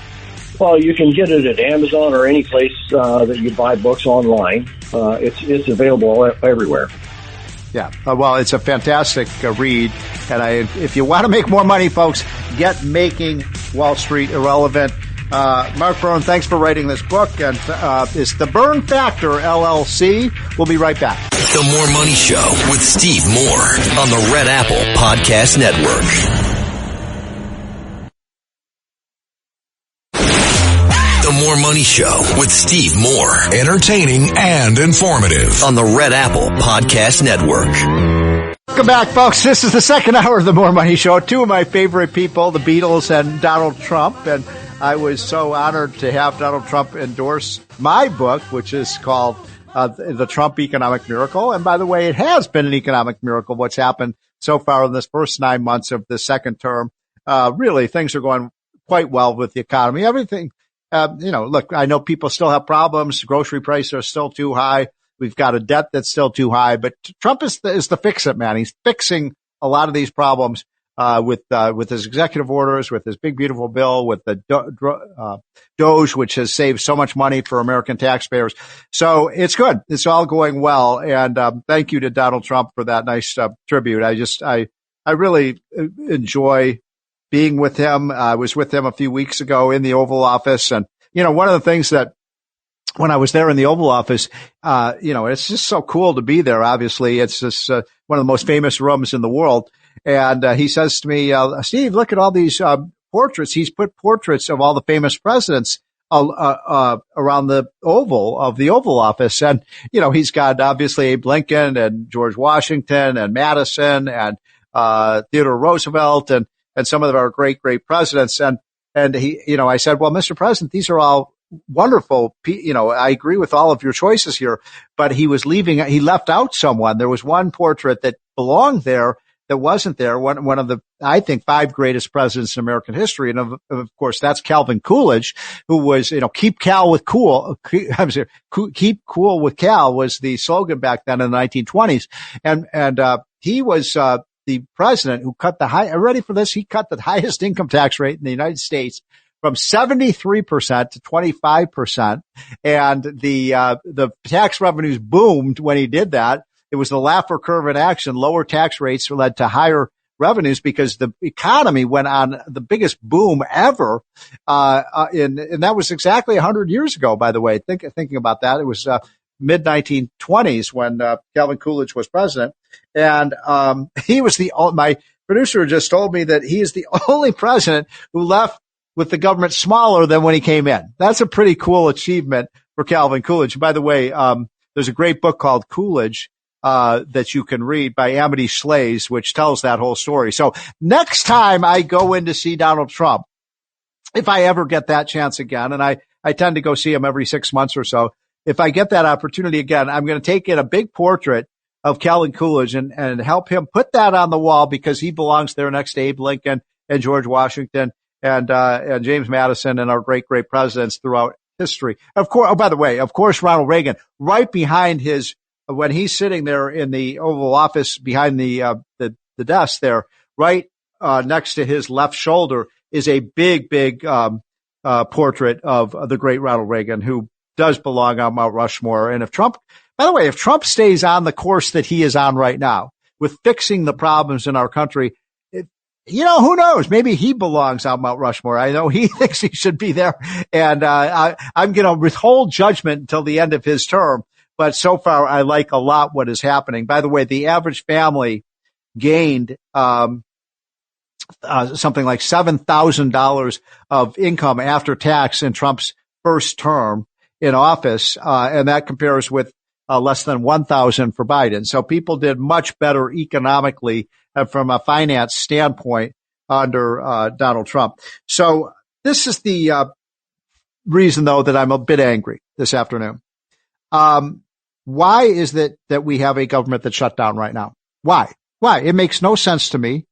Well, you can get it at Amazon or any place that you buy books online. It's available everywhere. Yeah. Well, it's a fantastic read. And if you want to make more money, folks, get Making Wall Street Irrelevant. Mark Byrne, thanks for writing this book. And it's The Byrne Factor, LLC. We'll be right back. The More Money Show with Steve Moore on the Red Apple Podcast Network. The More Money Show with Steve Moore. Entertaining and informative. On the Red Apple Podcast Network. Welcome back, folks. This is the second hour of the More Money Show. Two of my favorite people, the Beatles and Donald Trump. And I was so honored to have Donald Trump endorse my book, which is called The Trump Economic Miracle. And by the way, it has been an economic miracle what's happened so far in this first 9 months of the second term. Really, things are going quite well with the economy. Everything. Look, I know people still have problems. Grocery prices are still too high. We've got a debt that's still too high, but Trump is the fix-it man. He's fixing a lot of these problems, with his executive orders, with his big, beautiful bill, with the DOGE, which has saved so much money for American taxpayers. So it's good. It's all going well. And, thank you to Donald Trump for that nice, tribute. I really enjoy being with him. I was with him a few weeks ago in the Oval Office. And, one of the things that when I was there in the Oval Office, it's just so cool to be there. Obviously, it's just one of the most famous rooms in the world. And he says to me, Steve, look at all these portraits. He's put portraits of all the famous presidents around the Oval Office. And, he's got obviously Abe Lincoln and George Washington and Madison and Theodore Roosevelt and some of our great, great presidents. And he, I said, well, Mr. President, these are all wonderful. I agree with all of your choices here, but he left out someone. There was one portrait that belonged there that wasn't there. One of the, I think, 5 greatest presidents in American history. And of course, that's Calvin Coolidge, who was, keep cool with Cal was the slogan back then in the 1920s. And he was, the president who cut ready for this? He cut the highest income tax rate in the United States from 73% to 25%. And the tax revenues boomed when he did that. It was the Laffer curve in action. Lower tax rates led to higher revenues because the economy went on the biggest boom ever. And that was exactly 100 years ago, by the way. Thinking about that, it was, mid 1920s when, Calvin Coolidge was president. And, he was my producer just told me that he is the only president who left with the government smaller than when he came in. That's a pretty cool achievement for Calvin Coolidge. By the way, there's a great book called Coolidge, that you can read by Amity Shlaes, which tells that whole story. So next time I go in to see Donald Trump, if I ever get that chance again, and I tend to go see him every 6 months or so, if I get that opportunity again, I'm going to take in a big portrait of Calvin Coolidge and help him put that on the wall because he belongs there next to Abe Lincoln and George Washington and James Madison and our great, great presidents throughout history. Of course, by the way, Ronald Reagan, right behind when he's sitting there in the Oval Office behind the desk there, right, next to his left shoulder is a big, big, portrait of the great Ronald Reagan, who does belong on Mount Rushmore. And if Trump stays on the course that he is on right now with fixing the problems in our country, who knows? Maybe he belongs on Mount Rushmore. I know he thinks he should be there. And I'm going to withhold judgment until the end of his term. But so far, I like a lot what is happening. By the way, the average family gained something like $7,000 of income after tax in Trump's first term in office. And that compares with less than 1,000 for Biden. So people did much better economically from a finance standpoint under Donald Trump. So this is the reason, though, that I'm a bit angry this afternoon. Why is it that we have a government that's shut down right now? Why? It makes no sense to me.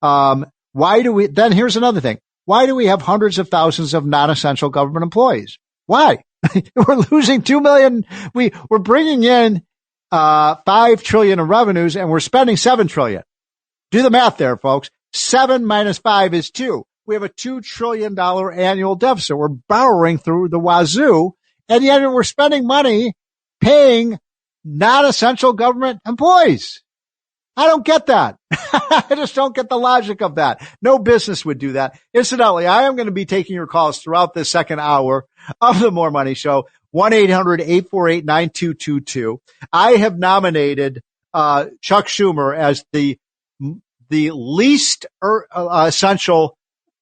Why do we? Then here's another thing. Why do we have hundreds of thousands of non-essential government employees? Why? We're losing 2 million. We're bringing in 5 trillion in revenues, and we're spending 7 trillion. Do the math there, folks. 7 minus 5 is 2. We have a $2 trillion annual deficit. We're borrowing through the wazoo, and yet we're spending money paying non-essential government employees. I don't get that. I just don't get the logic of that. No business would do that. Incidentally, I am going to be taking your calls throughout the second hour of the More Money Show. 1-800-848-9222. I have nominated Chuck Schumer as the least essential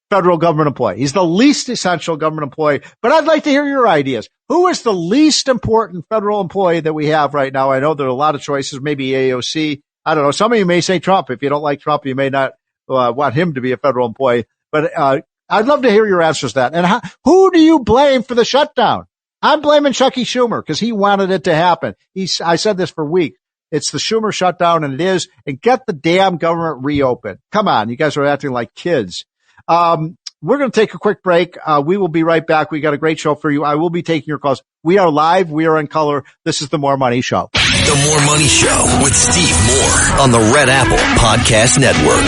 federal government employee. He's the least essential government employee, but I'd like to hear your ideas. Who is the least important federal employee that we have right now? I know there are a lot of choices, maybe AOC. I don't know. Some of you may say Trump. If you don't like Trump, you may not want him to be a federal employee, but I'd love to hear your answers to that. And who do you blame for the shutdown? I'm blaming Chucky Schumer because he wanted it to happen. I said this for weeks. It's the Schumer shutdown, and it is. And get the damn government reopened. Come on. You guys are acting like kids. We're going to take a quick break. We will be right back. We got a great show for you. I will be taking your calls. We are live. We are in color. This is the More Money Show. The More Money Show with Steve Moore on the Red Apple Podcast Network.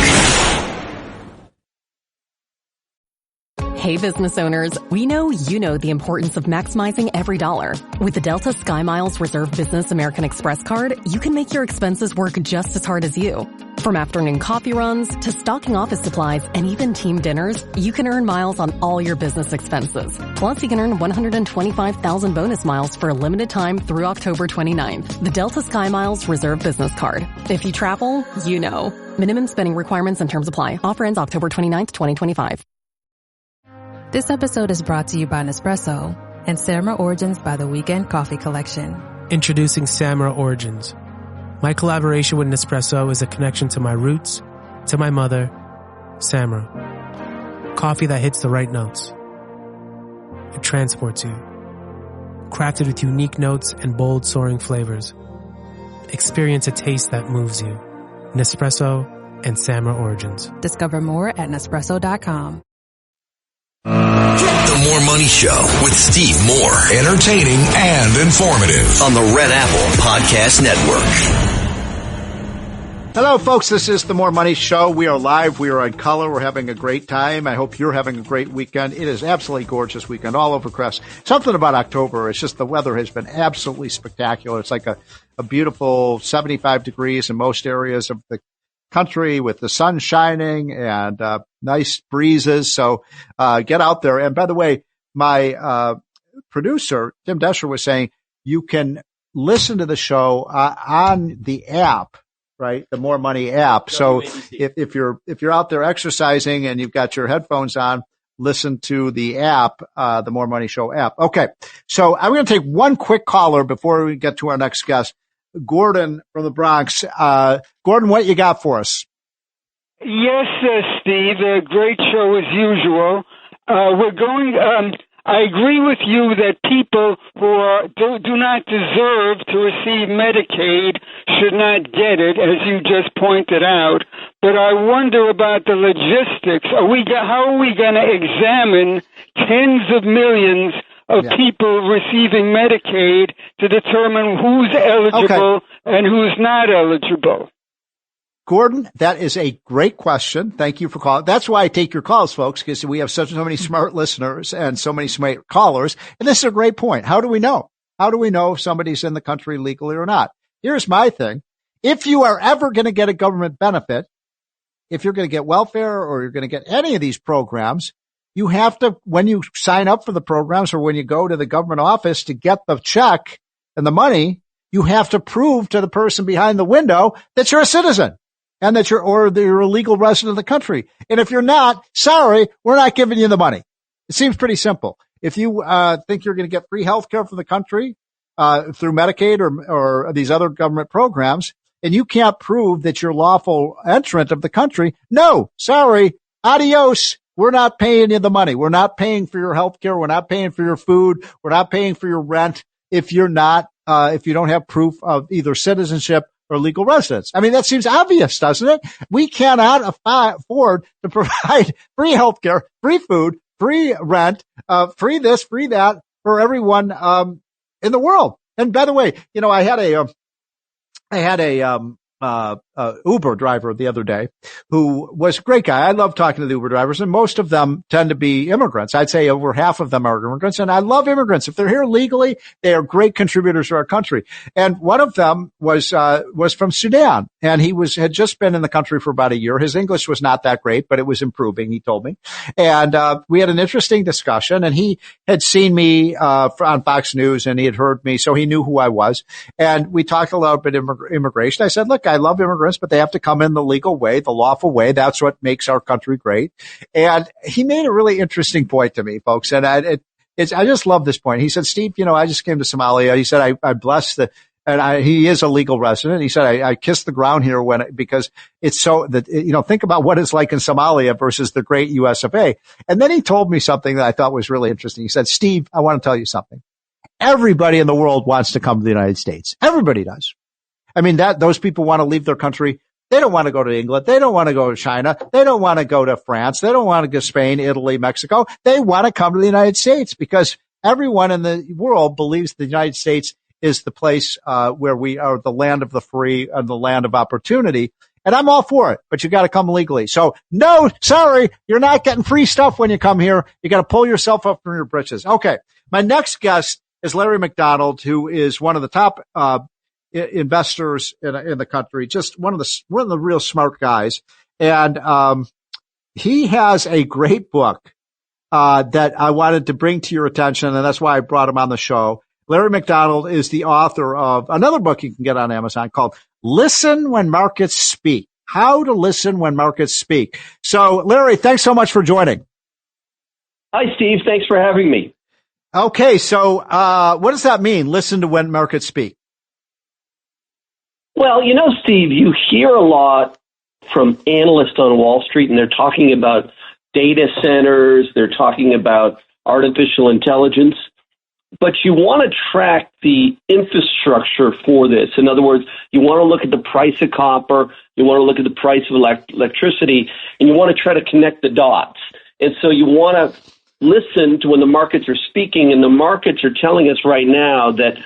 Hey, business owners, we know you know the importance of maximizing every dollar. With the Delta SkyMiles Reserve Business American Express card, you can make your expenses work just as hard as you. From afternoon coffee runs to stocking office supplies and even team dinners, you can earn miles on all your business expenses. Plus, you can earn 125,000 bonus miles for a limited time through October 29th. The Delta SkyMiles Reserve Business Card. If you travel, you know. Minimum spending requirements and terms apply. Offer ends October 29th, 2025. This episode is brought to you by Nespresso and Samra Origins by the Weekend Coffee Collection. Introducing Samra Origins. My collaboration with Nespresso is a connection to my roots, to my mother, Samra. Coffee that hits the right notes. It transports you. Crafted with unique notes and bold soaring flavors. Experience a taste that moves you. Nespresso and Samra Origins. Discover more at Nespresso.com. The More Money Show with Steve Moore. Entertaining and informative. On the Red Apple Podcast Network. Hello, folks. This is the More Money Show. We are live. We are in color. We're having a great time. I hope you're having a great weekend. It is absolutely gorgeous weekend all over Crest. Something about October. It's just the weather has been absolutely spectacular. It's like a beautiful 75 degrees in most areas of the country with the sun shining and nice breezes. So get out there. And by the way, my producer, Tim Desher, was saying you can listen to the show on the app, right? The More Money app. So if you're out there exercising and you've got your headphones on, listen to the app, the More Money Show app. Okay. So I'm going to take one quick caller before we get to our next guest. Gordon from the Bronx. Gordon, what you got for us? Yes, Steve. A great show as usual. I agree with you that people who do not deserve to receive Medicaid should not get it, as you just pointed out. But I wonder about the logistics. How are we going to examine tens of millions of people receiving Medicaid to determine who's eligible and who's not eligible? Gordon, that is a great question. Thank you for calling. That's why I take your calls, folks, because we have so many smart listeners and so many smart callers. And this is a great point. How do we know? How do we know if somebody's in the country legally or not? Here's my thing. If you are ever going to get a government benefit, if you're going to get welfare or you're going to get any of these programs, you have to, when you sign up for the programs or when you go to the government office to get the check and the money, you have to prove to the person behind the window that you're a citizen and that you're a legal resident of the country. And if you're not, sorry, we're not giving you the money. It seems pretty simple. If you think you're going to get free health care from the country through Medicaid or these other government programs, and you can't prove that you're lawful entrant of the country, no, sorry, adios. We're not paying you the money. We're not paying for your health care. We're not paying for your food. We're not paying for your rent if you're not, if you don't have proof of either citizenship or legal residence. I mean, that seems obvious, doesn't it? We cannot afford to provide free health care, free food, free rent, free this, free that for everyone, in the world. And by the way, you know, I had a Uber driver the other day who was a great guy. I love talking to the Uber drivers, and most of them tend to be immigrants. I'd say over half of them are immigrants, and I love immigrants. If they're here legally, they are great contributors to our country. And one of them was from Sudan, and he had just been in the country for about a year. His English was not that great, but it was improving, he told me. And we had an interesting discussion, and he had seen me on Fox News, and he had heard me, so he knew who I was. And we talked a little bit immigration. I said, look, I love immigrants, but they have to come in the legal way, the lawful way. That's what makes our country great. And he made a really interesting point to me, folks. And I just love this point. He said, Steve, you know, I just came to Somalia. He said, I bless he is a legal resident. He said, I kissed the ground here because it's so that, you know, think about what it's like in Somalia versus the great US of A. And then he told me something that I thought was really interesting. He said, Steve, I want to tell you something. Everybody in the world wants to come to the United States. Everybody does. I mean, those people want to leave their country. They don't want to go to England. They don't want to go to China. They don't want to go to France. They don't want to go to Spain, Italy, Mexico. They want to come to the United States because everyone in the world believes the United States is the place where we are the land of the free and the land of opportunity. And I'm all for it, but you got to come legally. So no, sorry, you're not getting free stuff when you come here. You got to pull yourself up from your britches. Okay. My next guest is Larry McDonald, who is one of the top investors in the country, just one of the real smart guys. And he has a great book that I wanted to bring to your attention, and that's why I brought him on the show. Larry McDonald is the author of another book you can get on Amazon called Listen When Markets Speak. How to Listen When Markets Speak. So, Larry, thanks so much for joining. Hi, Steve. Thanks for having me. Okay, so what does that mean, listen to when markets speak? Well, you know, Steve, you hear a lot from analysts on Wall Street, and they're talking about data centers, they're talking about artificial intelligence, but you want to track the infrastructure for this. In other words, you want to look at the price of copper, you want to look at the price of electricity, and you want to try to connect the dots. And so you want to listen to when the markets are speaking, and the markets are telling us right now that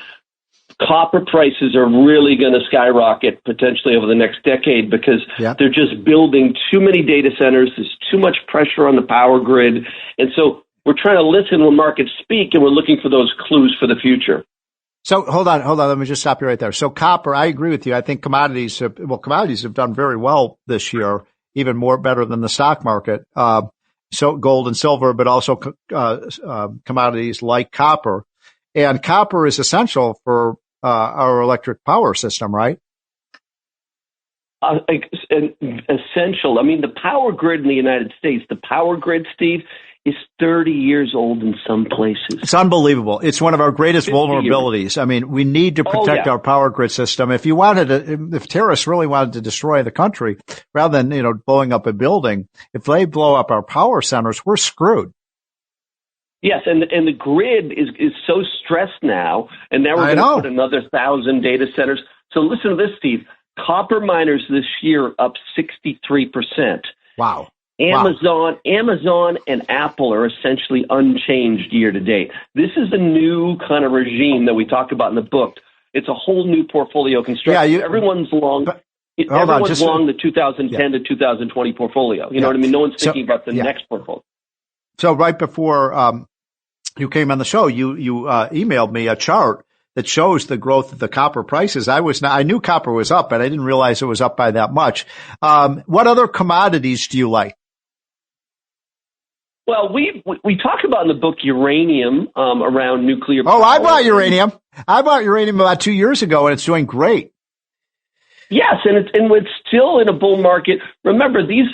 copper prices are really going to skyrocket potentially over the next decade because they're just building too many data centers. There's too much pressure on the power grid. And so we're trying to listen when markets speak, and we're looking for those clues for the future. So hold on. Let me just stop you right there. So copper, I agree with you. I think commodities have done very well this year, even more better than the stock market. So gold and silver, but also commodities like copper. And copper is essential for our electric power system, right? Essential. I mean, the power grid in the United States, the power grid, Steve, is 30 years old in some places. It's unbelievable. It's one of our greatest vulnerabilities. I mean, we need to protect our power grid system. If terrorists really wanted to destroy the country, rather than, blowing up a building, if they blow up our power centers, we're screwed. Yes, and the grid is so stressed now, and now we're going to put another 1,000 data centers. So listen to this, Steve. Copper miners this year up 63%. Wow. Amazon and Apple are essentially unchanged year to date. This is a new kind of regime that we talk about in the book. It's a whole new portfolio construction. Yeah, everyone's long. Everyone's long the 2010 to 2020 portfolio. You know what I mean? No one's thinking about the next portfolio. So right before you came on the show, you emailed me a chart that shows the growth of the copper prices. I knew copper was up, but I didn't realize it was up by that much. What other commodities do you like? Well, we talk about in the book uranium around nuclear power. Oh, I bought uranium. I bought uranium about 2 years ago, and it's doing great. Yes, and it's still in a bull market. Remember, these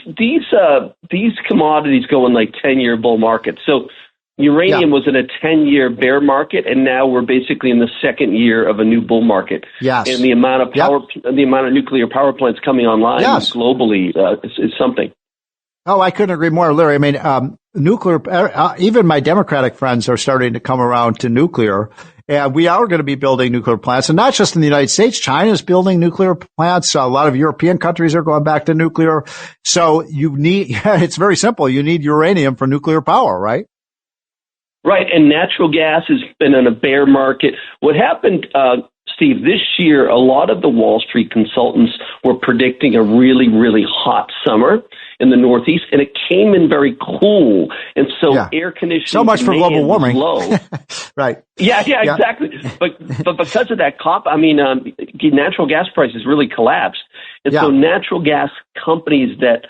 commodities go in like 10-year bull markets. So uranium was in a 10-year bear market, and now we're basically in the second year of a new bull market. Yes, and the amount of power, the amount of nuclear power plants coming online globally is something. Oh, I couldn't agree more, Larry. I mean, nuclear. Even my Democratic friends are starting to come around to nuclear. And we are going to be building nuclear plants, and not just in the United States. China's building nuclear plants. A lot of European countries are going back to nuclear. So it's very simple. You need uranium for nuclear power, right? Right. And natural gas has been in a bear market. What happened, Steve, this year, a lot of the Wall Street consultants were predicting a really, really hot summer in the Northeast, and it came in very cool. And so air conditioning so much for global warming. Low. Right. Yeah, exactly. But because of that natural gas prices really collapsed. And so natural gas companies that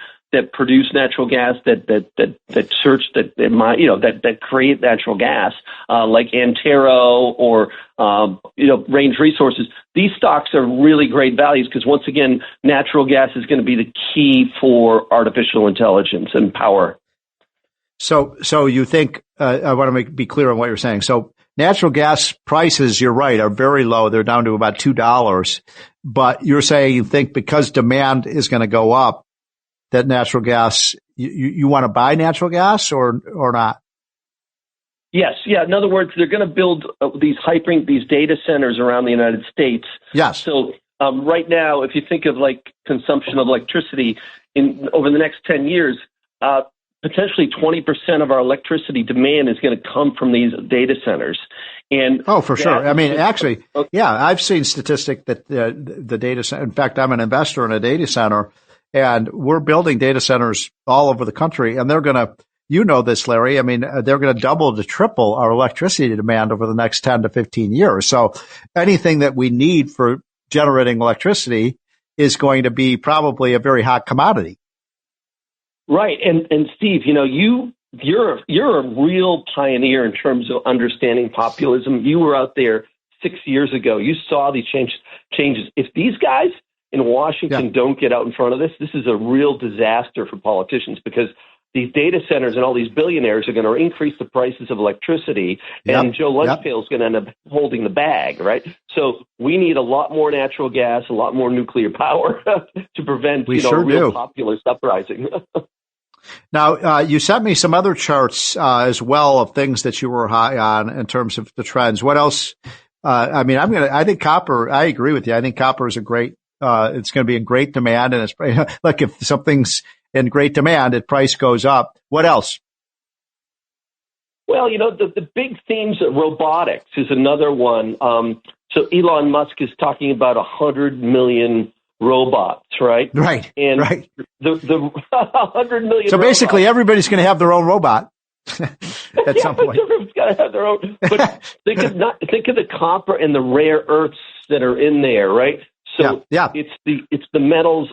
produce natural gas, that create natural gas, like Antero or Range Resources, these stocks are really great values because once again, natural gas is going to be the key for artificial intelligence and power. So you think I want to be clear on what you're saying. So natural gas prices, you're right, are very low. They're down to about $2. But you're saying you think because demand is going to go up, that natural gas, you want to buy natural gas or not? Yes. Yeah. In other words, they're going to build these data centers around the United States. Yes. So right now, if you think of like consumption of electricity over the next 10 years, potentially 20% of our electricity demand is going to come from these data centers. And for sure. I mean, actually, I've seen statistic that the data center. In fact, I'm an investor in a data center. And we're building data centers all over the country, and they're going to, this, Larry, I mean, they're going to double to triple our electricity demand over the next 10 to 15 years. So anything that we need for generating electricity is going to be probably a very hot commodity. Right. And Steve, you're a real pioneer in terms of understanding populism. You were out there 6 years ago. You saw these changes. If these guys in Washington don't get out in front of this is a real disaster for politicians because these data centers and all these billionaires are going to increase the prices of electricity, and Joe Lunchpail is going to end up holding the bag, right? So we need a lot more natural gas, a lot more nuclear power to prevent real populist uprising. Now, you sent me some other charts as well of things that you were high on in terms of the trends. What else? I think copper, I agree with you. I think copper is it's going to be in great demand, and it's like if something's in great demand, its price goes up. What else? Well, the big themes of robotics is another one. So Elon Musk is talking about 100 million robots, right? Right. And the 100 million. So basically, everybody's going to have their own robot at some point. Everyone's got to have their own. But think of the copper and the rare earths that are in there, right? So it's the metals,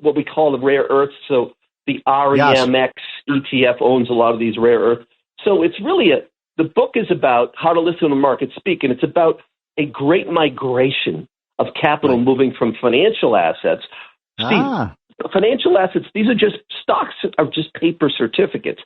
what we call the rare earths. So the REMX ETF owns a lot of these rare earths. So it's really the book is about how to listen to the market speak, and it's about a great migration of capital moving from financial assets. Steve, financial assets, these are just stocks, are just paper certificates.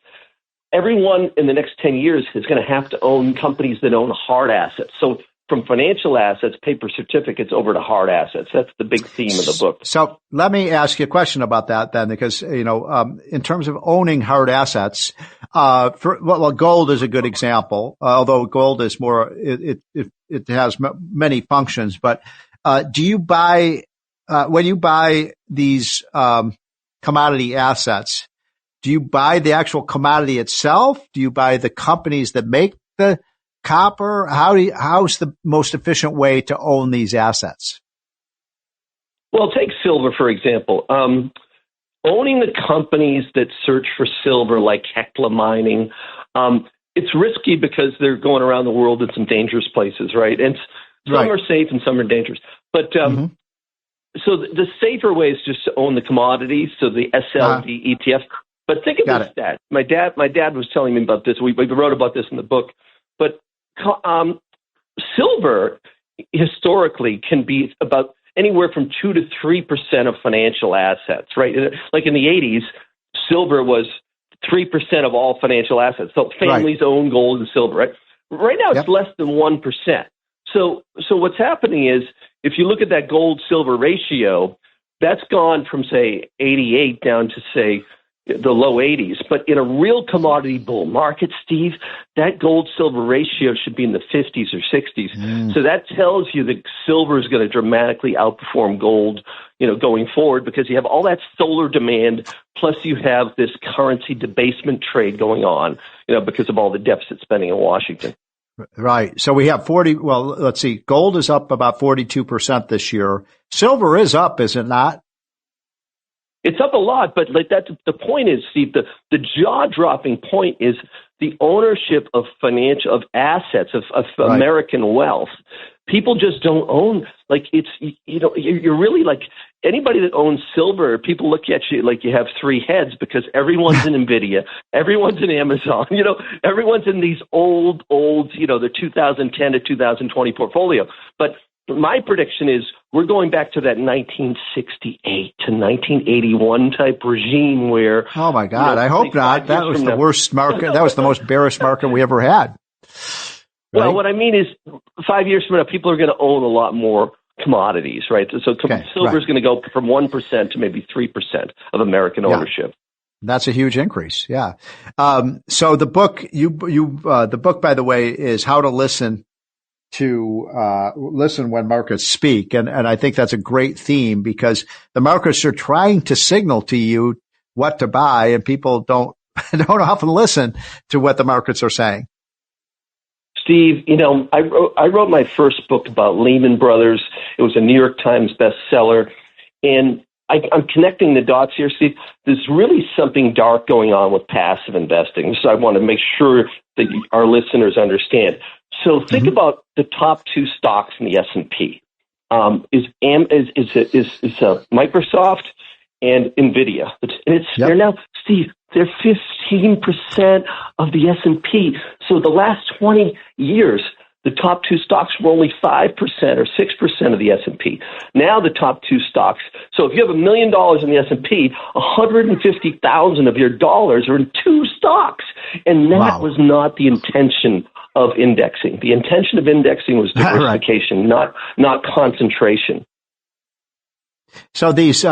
Everyone in the next 10 years is going to have to own companies that own hard assets. So from financial assets, paper certificates, over to hard assets. That's the big theme of the book. So let me ask you a question about that then, because, in terms of owning hard assets, gold is a good example, although gold is more, it has many functions. But do you buy, when you buy these commodity assets, do you buy the actual commodity itself? Do you buy the companies that make the copper? How's the most efficient way to own these assets? Well, take silver, for example. Owning the companies that search for silver, like Hecla Mining, it's risky because they're going around the world in some dangerous places, right? And some are safe and some are dangerous. But so the safer way is just to own the commodities, so the SLV ETF. But think of this stat. My dad was telling me about this. We wrote about this in the book. But silver historically can be about anywhere from 2 to 3% of financial assets, right? Like in the 80s, silver was 3% of all financial assets. So families own gold and silver, right? Right now, it's less than 1%. So what's happening is, if you look at that gold-silver ratio, that's gone from, say, 88 down to, say, the low 80s. But in a real commodity bull market, Steve, that gold-silver ratio should be in the 50s or 60s. So that tells you that silver is going to dramatically outperform gold, going forward, because you have all that solar demand, plus you have this currency debasement trade going on, because of all the deficit spending in Washington. Right. So we have let's see, gold is up about 42% this year. Silver is up, is it not? It's up a lot, but the point is, Steve, the jaw-dropping point is the ownership of assets, of American wealth. People just don't own, you're really like anybody that owns silver, people look at you like you have three heads, because everyone's in NVIDIA, everyone's in Amazon, everyone's in these old, the 2010 to 2020 portfolio. But my prediction is we're going back to that 1968 to 1981 type regime where... Oh, my God. I hope not. That was the worst market. That was the most bearish market we ever had. Right? Well, what I mean is 5 years from now, people are going to own a lot more commodities, right? So silver is going to go from 1% to maybe 3% of American ownership. That's a huge increase. Yeah. So the book, the book, by the way, is How to Listen When Markets Speak. And I think that's a great theme, because the markets are trying to signal to you what to buy, and people don't often listen to what the markets are saying. Steve, I wrote my first book about Lehman Brothers. It was a New York Times bestseller. And I'm connecting the dots here, Steve. There's really something dark going on with passive investing. So I want to make sure that our listeners understand. So think about the top two stocks in the S&P. Is Microsoft and NVIDIA. They're now, Steve, they're 15% of the S&P. So the last 20 years, the top two stocks were only 5% or 6% of the S&P. Now the top two stocks. So if you have $1 million in the S&P, 150,000 of your dollars are in two stocks. And that was not the intention of indexing. The intention of indexing was diversification, not concentration. So these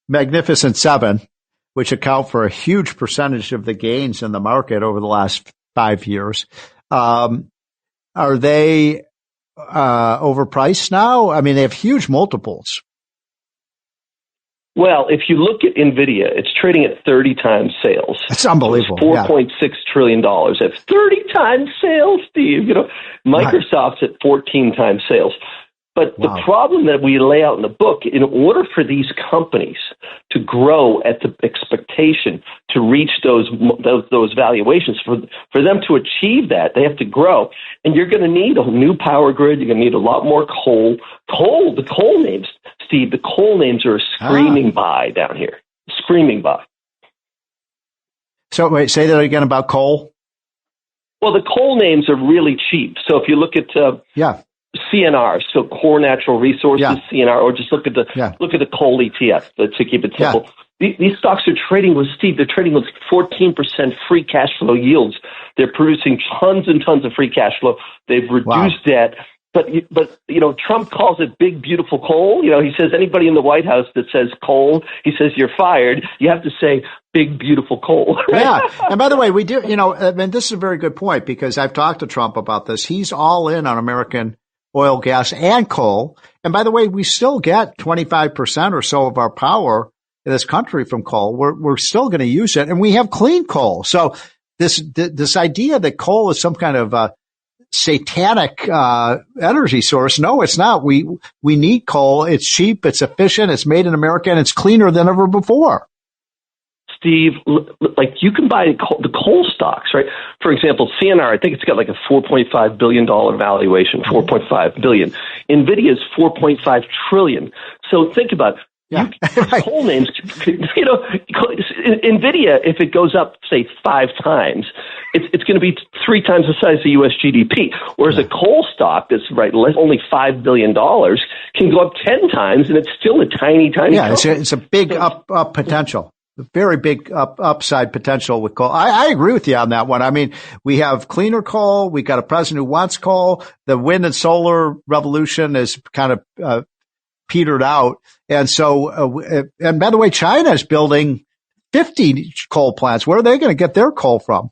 Magnificent Seven, which account for a huge percentage of the gains in the market over the last 5 years, are they overpriced now? I mean, they have huge multiples. Well, if you look at NVIDIA, it's trading at 30 times sales. That's unbelievable. $4.6 trillion. That's 30 times sales, Steve. Microsoft's at 14 times sales. But the problem that we lay out in the book, in order for these companies to grow at the expectation to reach those valuations, for them to achieve that, they have to grow. And you're going to need a new power grid. You're going to need a lot more coal. The coal names, Steve, the coal names are a screaming buy down here. Screaming buy. So wait, say that again about coal. Well, the coal names are really cheap. So if you look at CNR, so Core Natural Resources, CNR, or just look at the coal ETF, to keep it simple. These stocks are trading with 14% free cash flow yields. They're producing tons and tons of free cash flow. They've reduced debt. But Trump calls it big, beautiful coal. He says anybody in the White House that says coal, he says you're fired. You have to say big, beautiful coal. Right? Yeah. And by the way, we do, this is a very good point, because I've talked to Trump about this. He's all in on American oil, gas, and coal. And by the way, we still get 25% or so of our power in this country from coal. We're still going to use it, and we have clean coal. So this idea that coal is some kind of satanic energy source, no, it's not. We need coal. It's cheap, it's efficient, it's made in America, and it's cleaner than ever before. Steve, like you can buy the coal stocks, right? For example, CNR, I think it's got like a $4.5 billion valuation, $4.5 billion. NVIDIA is $4.5 trillion. So think about it. Yeah. Coal names, you know, NVIDIA, if it goes up, say, 5 times, it's going to be 3 times the size of U.S. GDP. Whereas a coal stock that's only $5 billion can go up 10 times, and it's still a tiny. Yeah, it's a big up potential. A very big upside potential with coal. I agree with you on that one. I mean, we have cleaner coal. We got a president who wants coal. The wind and solar revolution is kind of petered out. And so, and by the way, China is building 50 coal plants. Where are they going to get their coal from?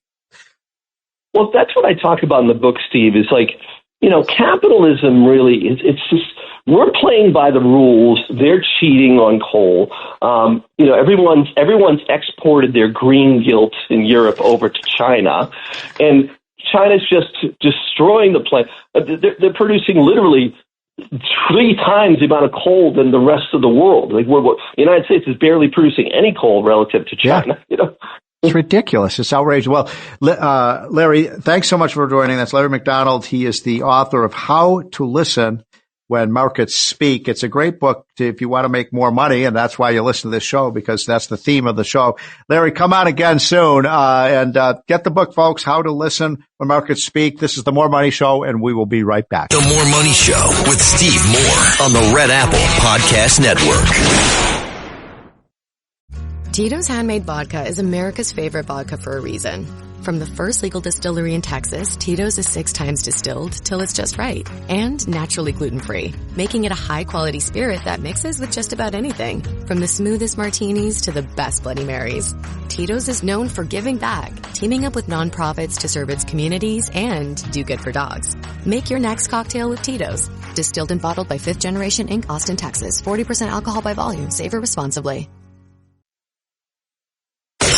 Well, that's what I talk about in the book, Steve, is like, you know, capitalism really is, it's just, we're playing by the rules. They're cheating on coal. You know, everyone's exported their green guilt in Europe over to China, and China's just destroying the planet. They're producing literally 3 times the amount of coal than the rest of the world. Like the United States is barely producing any coal relative to China. Yeah. You know, it's ridiculous. It's outrageous. Well, Larry, thanks so much for joining us. Larry McDonald. He is the author of How to Listen When Markets Speak. It's a great book if you want to make more money, and that's why you listen to this show, because that's the theme of the show. Larry, come on again soon, and get the book, folks, How to Listen When Markets Speak. This is the More Money Show, and we will be right back. The More Money Show with Steve Moore on the Red Apple Podcast Network. Tito's Handmade Vodka is America's favorite vodka for a reason. From the first legal distillery in Texas, Tito's is 6 times distilled till it's just right. And naturally gluten-free, making it a high-quality spirit that mixes with just about anything. From the smoothest martinis to the best Bloody Marys. Tito's is known for giving back, teaming up with nonprofits to serve its communities and do good for dogs. Make your next cocktail with Tito's. Distilled and bottled by 5th Generation Inc., Austin, Texas. 40% alcohol by volume. Savor responsibly.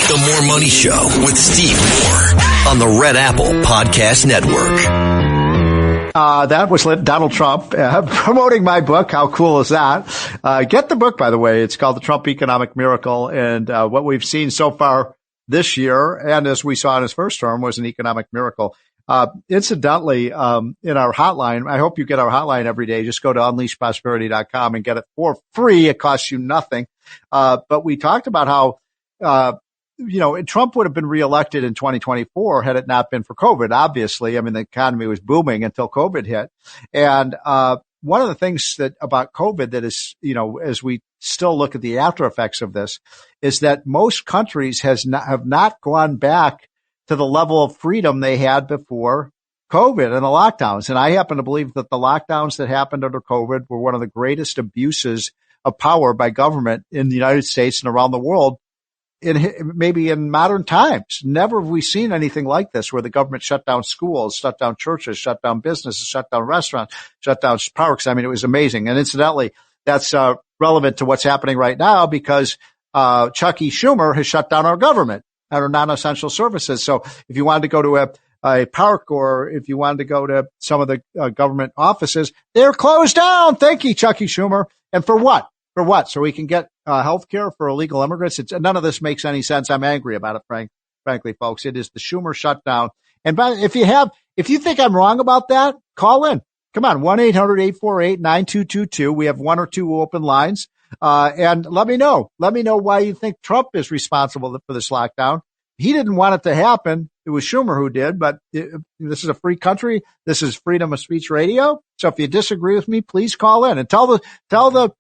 The More Money Show with Steve Moore on the Red Apple Podcast Network. That was Donald Trump promoting my book. How cool is that? Get the book, by the way. It's called The Trump Economic Miracle. And what we've seen so far this year, and as we saw in his first term, was an economic miracle. Incidentally, in our hotline, I hope you get our hotline every day. Just go to unleashprosperity.com and get it for free. It costs you nothing. But we talked about how, you know, Trump would have been reelected in 2024 had it not been for COVID. Obviously, I mean, the economy was booming until COVID hit. And one of the things about COVID that is, you know, as we still look at the after effects of this, is that most countries have not gone back to the level of freedom they had before COVID and the lockdowns. And I happen to believe that the lockdowns that happened under COVID were one of the greatest abuses of power by government in the United States and around the world. Maybe in modern times. Never have we seen anything like this, where the government shut down schools, shut down churches, shut down businesses, shut down restaurants, shut down parks. I mean, it was amazing. And incidentally, that's relevant to what's happening right now, because Chuck E. Schumer has shut down our government, our non-essential services. So if you wanted to go to a park, or if you wanted to go to some of the government offices, they're closed down. Thank you, Chuck E. Schumer. And for what? For what? So we can get health care for illegal immigrants? None of this makes any sense. I'm angry about it, frankly, folks. It is the Schumer shutdown. And if you think I'm wrong about that, call in. Come on, 1-800-848-9222. We have 1 or 2 open lines. And let me know. Let me know why you think Trump is responsible for this lockdown. He didn't want it to happen. It was Schumer who did, but this is a free country. This is freedom of speech radio. So if you disagree with me, please call in and tell the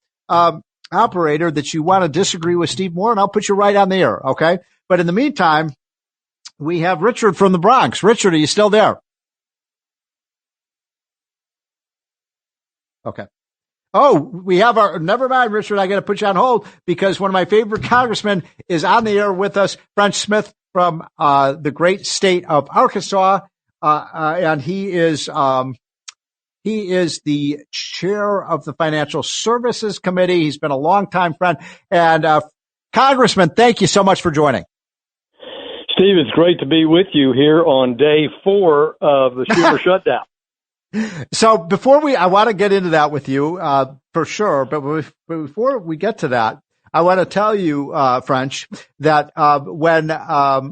operator that you want to disagree with Steve Moore, and I'll put you right on the air. Okay. But in the meantime, we have Richard from the Bronx. Richard, are you still there? Okay. Oh, we have never mind, Richard. I got to put you on hold because one of my favorite congressmen is on the air with us, French Smith from, the great state of Arkansas. And he is the chair of the Financial Services Committee. He's been a longtime friend. And Congressman, thank you so much for joining. Steve, it's great to be with you here on day 4 of the Schumer shutdown. So I want to get into that with you for sure. But before we get to that, I want to tell you, French, that when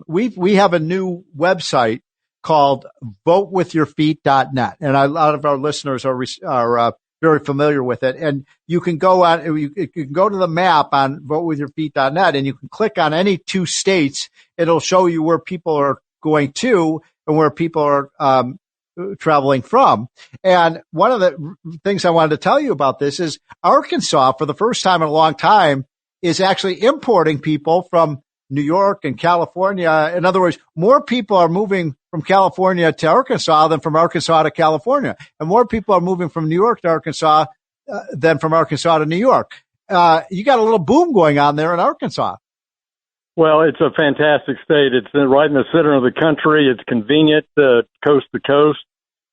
we have a new website called votewithyourfeet.net, and a lot of our listeners are very familiar with it. And you can go to the map on votewithyourfeet.net, and you can click on any two states. It'll show you where people are going to and where people are traveling from. And one of the things I wanted to tell you about this is Arkansas, for the first time in a long time, is actually importing people from New York and California. In other words, more people are moving from California to Arkansas than from Arkansas to California. And more people are moving from New York to Arkansas than from Arkansas to New York. You got a little boom going on there in Arkansas. Well, it's a fantastic state. It's right in the center of the country. It's convenient coast to coast.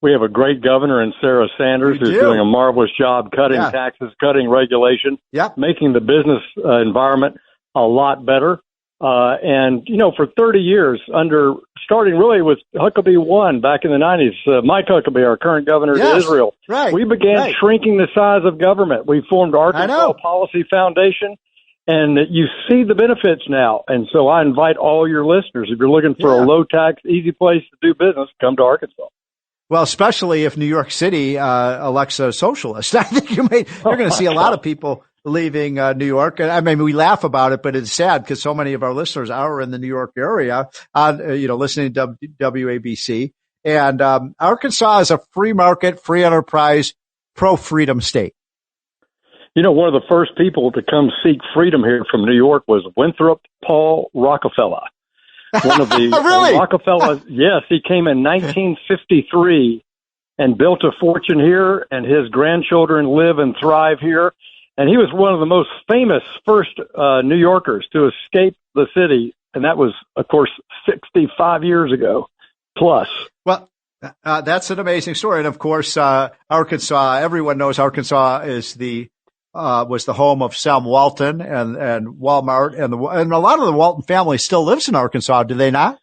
We have a great governor in Sarah Sanders who's doing a marvelous job cutting taxes, cutting regulation, making the business environment a lot better. And, for 30 years, starting really with Huckabee 1 back in the 90s, Mike Huckabee, our current governor to Israel, we began shrinking the size of government. We formed Arkansas Policy Foundation, and you see the benefits now. And so I invite all your listeners, if you're looking for a low-tax, easy place to do business, come to Arkansas. Well, especially if New York City elects a socialist. I think you're going to see a lot of people leaving New York. I mean, we laugh about it, but it's sad because so many of our listeners are in the New York area, listening to WABC. And Arkansas is a free market, free enterprise, pro-freedom state. One of the first people to come seek freedom here from New York was Winthrop Paul Rockefeller. One of the Rockefellers. Yes, he came in 1953 and built a fortune here, and his grandchildren live and thrive here. And he was one of the most famous first New Yorkers to escape the city. And that was, of course, 65 years ago plus. Well, that's an amazing story. And, of course, Arkansas, everyone knows Arkansas is was the home of Sam Walton and Walmart. And a lot of the Walton family still lives in Arkansas, do they not?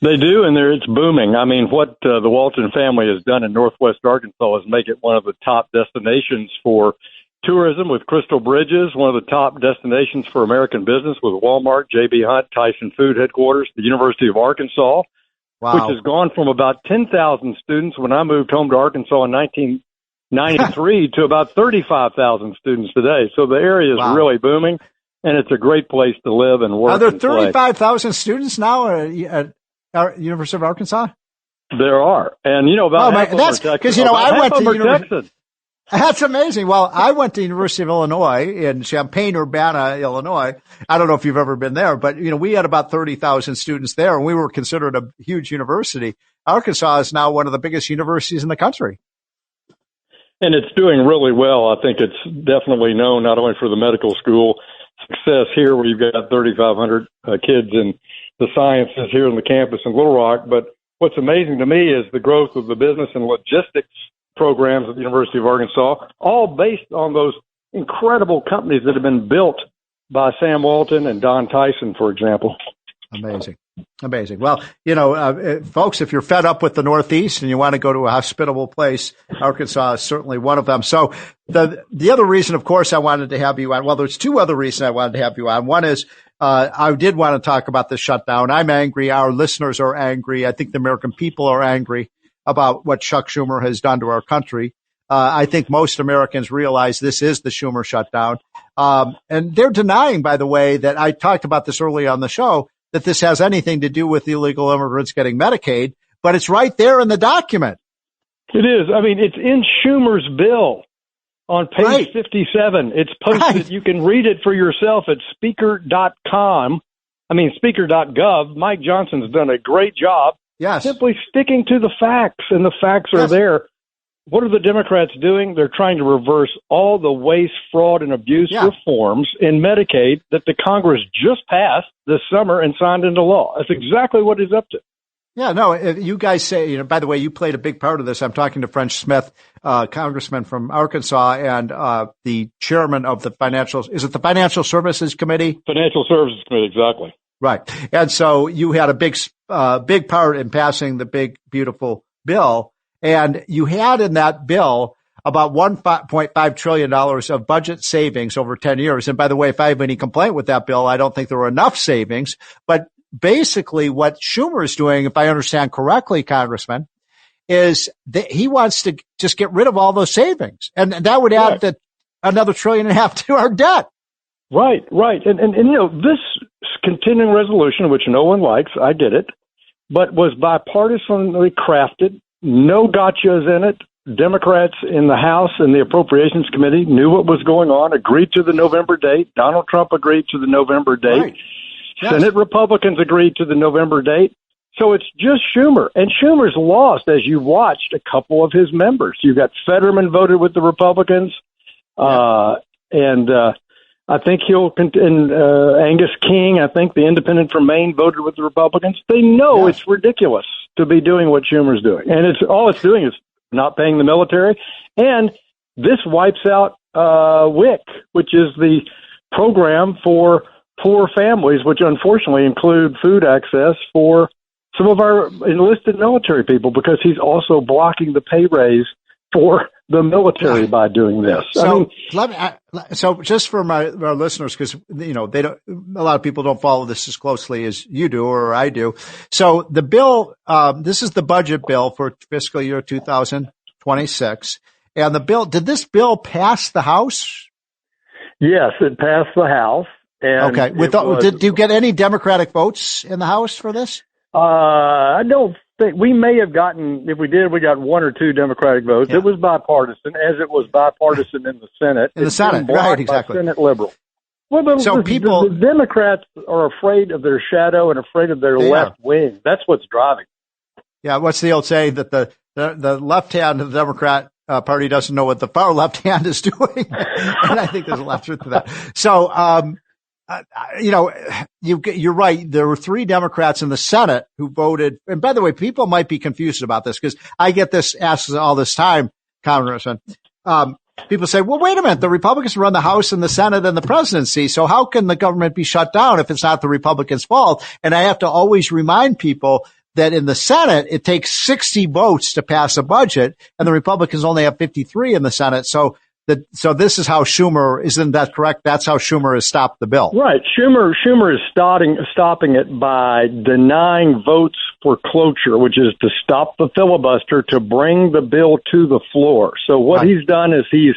They do, and it's booming. I mean, what the Walton family has done in Northwest Arkansas is make it one of the top destinations for tourism with Crystal Bridges, one of the top destinations for American business with Walmart, J.B. Hunt, Tyson Food headquarters, the University of Arkansas, which has gone from about 10,000 students when I moved home to Arkansas in 1993 to about 35,000 students today. So the area is really booming, and it's a great place to live and work. Are there 35,000 students now at University of Arkansas? There are. And, about half that's because, I went to University. That's amazing. Well, I went to University of Illinois in Champaign-Urbana, Illinois. I don't know if you've ever been there, but, we had about 30,000 students there, and we were considered a huge university. Arkansas is now one of the biggest universities in the country. And it's doing really well. I think it's definitely known not only for the medical school success here, where you've got 3,500 kids in the sciences here on the campus in Little Rock, but what's amazing to me is the growth of the business and logistics programs at the University of Arkansas, all based on those incredible companies that have been built by Sam Walton and Don Tyson, for example. Amazing. Well, folks, if you're fed up with the Northeast and you want to go to a hospitable place, Arkansas is certainly one of them. So the other reason, of course, I wanted to have you on, well, there's two other reasons I wanted to have you on. One is I did want to talk about the shutdown. I'm angry. Our listeners are angry. I think the American people are angry about what Chuck Schumer has done to our country. I think most Americans realize this is the Schumer shutdown. And they're denying, by the way, that I talked about this early on the show, that this has anything to do with illegal immigrants getting Medicaid, but it's right there in the document. It is. I mean, it's in Schumer's bill on page 57. It's posted. You can read it for yourself at speaker.gov. Mike Johnson's done a great job. Yes. Simply sticking to the facts, and the facts are there. What are the Democrats doing? They're trying to reverse all the waste, fraud, and abuse reforms in Medicaid that the Congress just passed this summer and signed into law. That's exactly what he's up to. Yeah, no, you guys say, by the way, you played a big part of this. I'm talking to French Smith, congressman from Arkansas, and the chairman of the is it the Financial Services Committee? Financial Services Committee, exactly. Right. And so you had a big part in passing the big, beautiful bill. And you had in that bill about $1.5 trillion of budget savings over 10 years. And by the way, if I have any complaint with that bill, I don't think there were enough savings. But basically what Schumer is doing, if I understand correctly, Congressman, is that he wants to just get rid of all those savings. And that would add another $1.5 trillion to our debt. Right. And this continuing resolution, which no one likes, I get it, but was bipartisanly crafted, no gotchas in it. Democrats in the House and the Appropriations Committee knew what was going on, agreed to the November date. Donald Trump agreed to the November date. Right. Yes. Senate Republicans agreed to the November date. So it's just Schumer. And Schumer's lost, as you watched, a couple of his members. You got Fetterman voted with the Republicans, and I think Angus King, I think the independent from Maine, voted with the Republicans. They know it's ridiculous to be doing what Schumer's doing. And it's doing is not paying the military. And this wipes out WIC, which is the program for poor families, which unfortunately include food access for some of our enlisted military people, because he's also blocking the pay raise for the military by doing this. So just for our listeners, because they don't, a lot of people don't follow this as closely as you do or I do. So the bill, this is the budget bill for fiscal year 2026, and did this bill pass the House? Yes, it passed the House. And okay. Did you get any Democratic votes in the House for this? I don't think we may have gotten. If we did, we got 1 or 2 Democratic votes. Yeah. It was bipartisan, as it was bipartisan in the Senate. In the Senate, right? Exactly. Senate liberal. Well, the Democrats are afraid of their shadow and afraid of their left wing. That's what's driving. Yeah. What's the old saying that the left hand of the Democrat Party doesn't know what the far left hand is doing, and I think there's a lot of truth to that. So. You're right. There were 3 Democrats in the Senate who voted. And by the way, people might be confused about this because I get this asked all this time, Congressman. People say, well, wait a minute. The Republicans run the House and the Senate and the presidency. So how can the government be shut down if it's not the Republicans' fault? And I have to always remind people that in the Senate, it takes 60 votes to pass a budget, and the Republicans only have 53 in the Senate. So this is how Schumer, isn't that correct? That's how Schumer has stopped the bill. Right. Schumer is stopping it by denying votes for cloture, which is to stop the filibuster to bring the bill to the floor. So what he's done is he's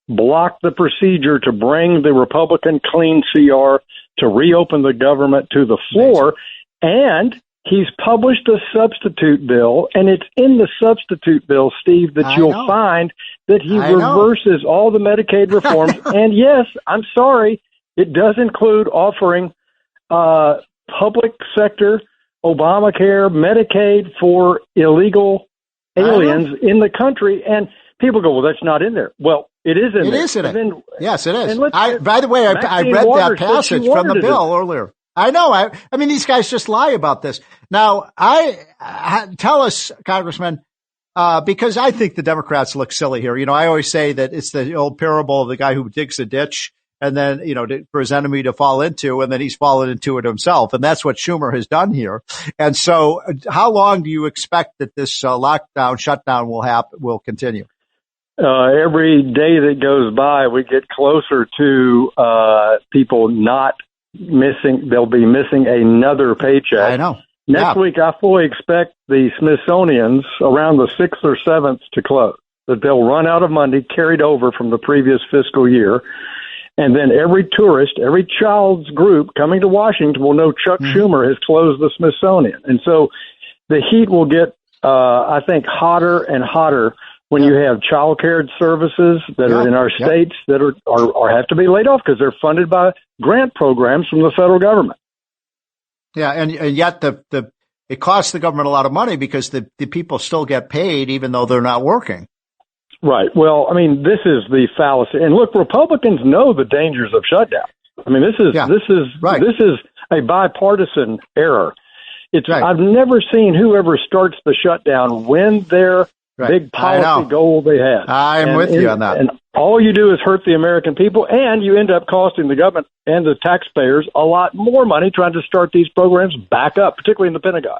blocked the procedure to bring the Republican clean CR to reopen the government to the floor. And he's published a substitute bill, and it's in the substitute bill, Steve, that you'll find that he reverses all the Medicaid reforms. And yes, I'm sorry, it does include offering public sector Obamacare, Medicaid for illegal aliens in the country. And people go, well, that's not in there. Well, it is in there. It is in it. Yes, it is. By the way, I read that passage from the bill earlier. I know. I mean, these guys just lie about this. Now, tell us, Congressman, because I think the Democrats look silly here. I always say that it's the old parable of the guy who digs a ditch and then, for his enemy to fall into, and then he's fallen into it himself. And that's what Schumer has done here. And so how long do you expect that this shutdown will continue? Every day that goes by, we get closer to people not missing. They'll be missing another paycheck. I know. Next week, I fully expect the Smithsonian's around the 6th or 7th to close, that they'll run out of money carried over from the previous fiscal year. And then every tourist, every child's group coming to Washington will know Chuck Schumer has closed the Smithsonian. And so the heat will get, I think, hotter and hotter when you have child care services that are in our states that are have to be laid off because they're funded by grant programs from the federal government. Yeah, and yet it costs the government a lot of money because the people still get paid even though they're not working. Right. Well, I mean, this is the fallacy. And look, Republicans know the dangers of shutdown. I mean, this is a bipartisan error. I've never seen whoever starts the shutdown win their big policy goal they had. I'm with you on that. And all you do is hurt the American people, and you end up costing the government and the taxpayers a lot more money trying to start these programs back up, particularly in the Pentagon.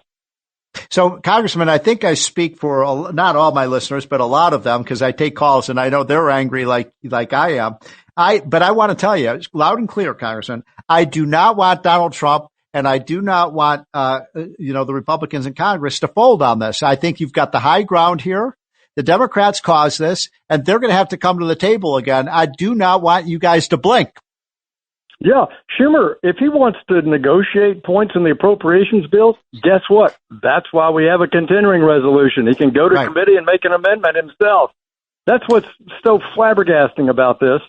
So, Congressman, I think I speak for not all my listeners, but a lot of them, because I take calls and I know they're angry like I am. But I want to tell you loud and clear, Congressman, I do not want Donald Trump and I do not want, the Republicans in Congress to fold on this. I think you've got the high ground here. The Democrats caused this and they're going to have to come to the table again. I do not want you guys to blink. Yeah, Schumer, if he wants to negotiate points in the appropriations bills, guess what? That's why we have a continuing resolution. He can go to committee and make an amendment himself. That's what's so flabbergasting about this,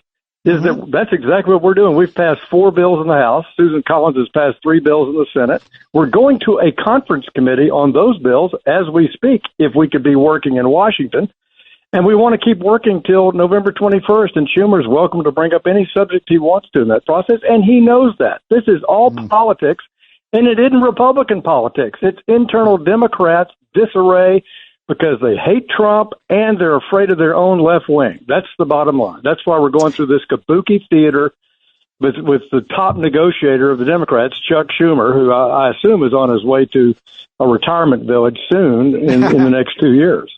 is that that's exactly what we're doing. We've passed 4 bills in the House. Susan Collins has passed 3 bills in the Senate. We're going to a conference committee on those bills as we speak, if we could be working in Washington. And we want to keep working till November 21st, and Schumer's welcome to bring up any subject he wants to in that process, and he knows that. This is all politics, and it isn't Republican politics. It's internal Democrats disarray because they hate Trump and they're afraid of their own left wing. That's the bottom line. That's why we're going through this kabuki theater with the top negotiator of the Democrats, Chuck Schumer, who I assume is on his way to a retirement village soon in the next 2 years.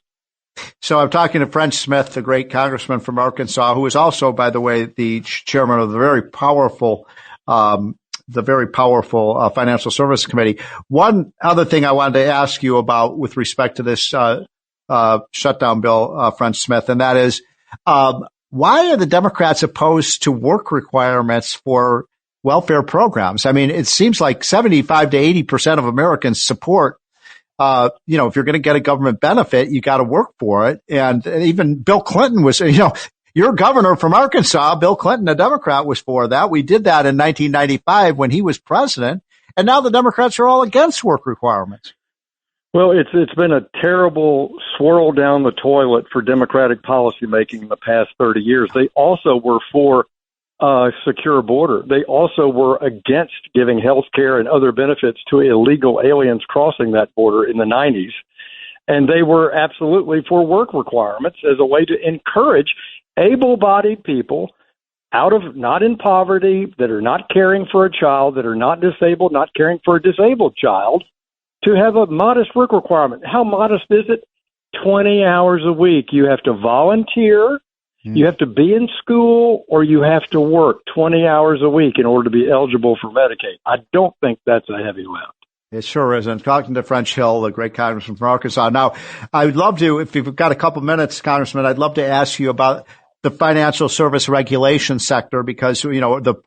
So I'm talking to French Smith, the great congressman from Arkansas, who is also, by the way, the chairman of the very powerful Financial Services Committee. One other thing I wanted to ask you about with respect to this shutdown bill, French Smith, and that is, why are the Democrats opposed to work requirements for welfare programs? I mean, it seems like 75 to 80% of Americans support if you're going to get a government benefit, you got to work for it. And even Bill Clinton was, your governor from Arkansas, Bill Clinton, a Democrat, was for that. We did that in 1995 when he was president. And now the Democrats are all against work requirements. Well, it's been a terrible swirl down the toilet for Democratic policymaking in the past 30 years. They also were for secure border. They also were against giving health care and other benefits to illegal aliens crossing that border in the 90s. And they were absolutely for work requirements as a way to encourage able-bodied people not in poverty, that are not caring for a child, that are not disabled, not caring for a disabled child, to have a modest work requirement. How modest is it? 20 hours a week. You have to volunteer. You have to be in school, or you have to work 20 hours a week in order to be eligible for Medicaid. I don't think that's a heavy lift. It sure isn't. Talking to French Hill, the great congressman from Arkansas. Now, I would love to, if you've got a couple minutes, Congressman, I'd love to ask you about the financial service regulation sector, because, the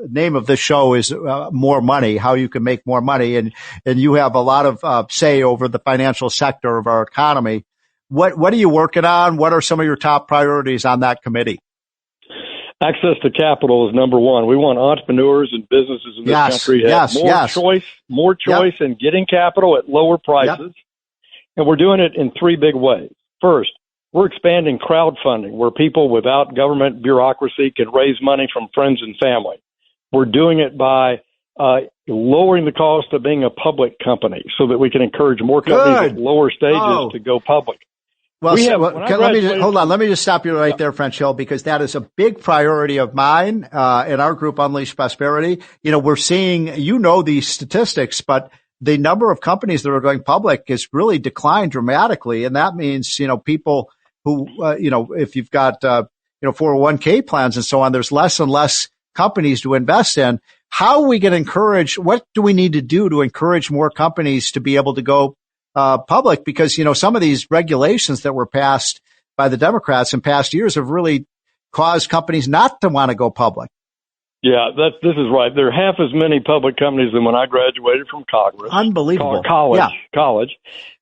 name of this show is More Money, how you can make more money. And you have a lot of say over the financial sector of our economy. What are you working on? What are some of your top priorities on that committee? Access to capital is number one. We want entrepreneurs and businesses in this country to have more choice in getting capital at lower prices. And we're doing it in 3 big ways. First, we're expanding crowdfunding, where people without government bureaucracy can raise money from friends and family. We're doing it by lowering the cost of being a public company so that we can encourage more companies at lower stages to go public. Well, let me just stop you right there, French Hill, because that is a big priority of mine, in our group, Unleash Prosperity. We're seeing, these statistics, but the number of companies that are going public has really declined dramatically. And that means, people who, if you've got, 401k plans and so on, there's less and less companies to invest in. How are we going to encourage, what do we need to do to encourage more companies to be able to go public? Because, some of these regulations that were passed by the Democrats in past years have really caused companies not to want to go public. Yeah, this is right. There are half as many public companies than when I graduated from Congress. Unbelievable. College.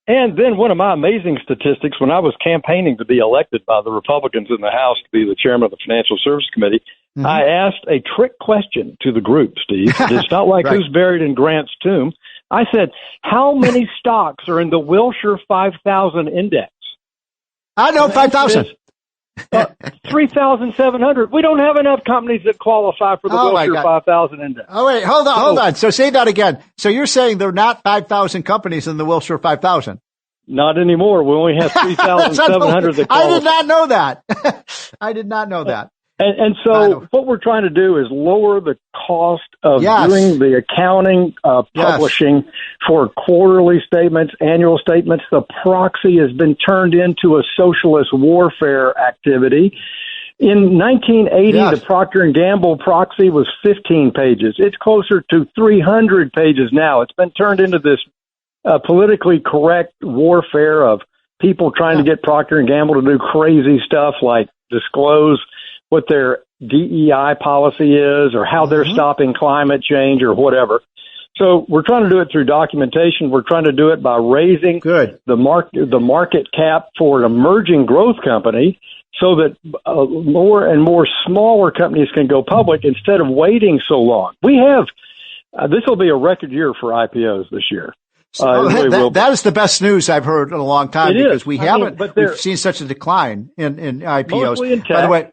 And then one of my amazing statistics, when I was campaigning to be elected by the Republicans in the House to be the chairman of the Financial Services Committee, I asked a trick question to the group, Steve. It's not like who's buried in Grant's tomb. I said, how many stocks are in the Wilshire 5000 index? I know 5,000. 3,700. We don't have enough companies that qualify for the Wilshire 5000 index. Oh, wait, hold on. So say that again. So you're saying there are not 5,000 companies in the Wilshire 5000? Not anymore. We only have 3,700 that qualify. I did not know that. I did not know that. And so what we're trying to do is lower the cost of doing the accounting, publishing for quarterly statements, annual statements. The proxy has been turned into a socialist warfare activity. In 1980, the Procter & Gamble proxy was 15 pages. It's closer to 300 pages now. It's been turned into this politically correct warfare of people trying to get Procter & Gamble to do crazy stuff like disclose what their DEI policy is or how they're stopping climate change or whatever. So we're trying to do it through documentation. We're trying to do it by raising the market cap for an emerging growth company so that more and more smaller companies can go public instead of waiting so long. We have this will be a record year for IPOs this year. That is the best news I've heard in a long time because we've seen such a decline in IPOs. Mostly in tech. By the way,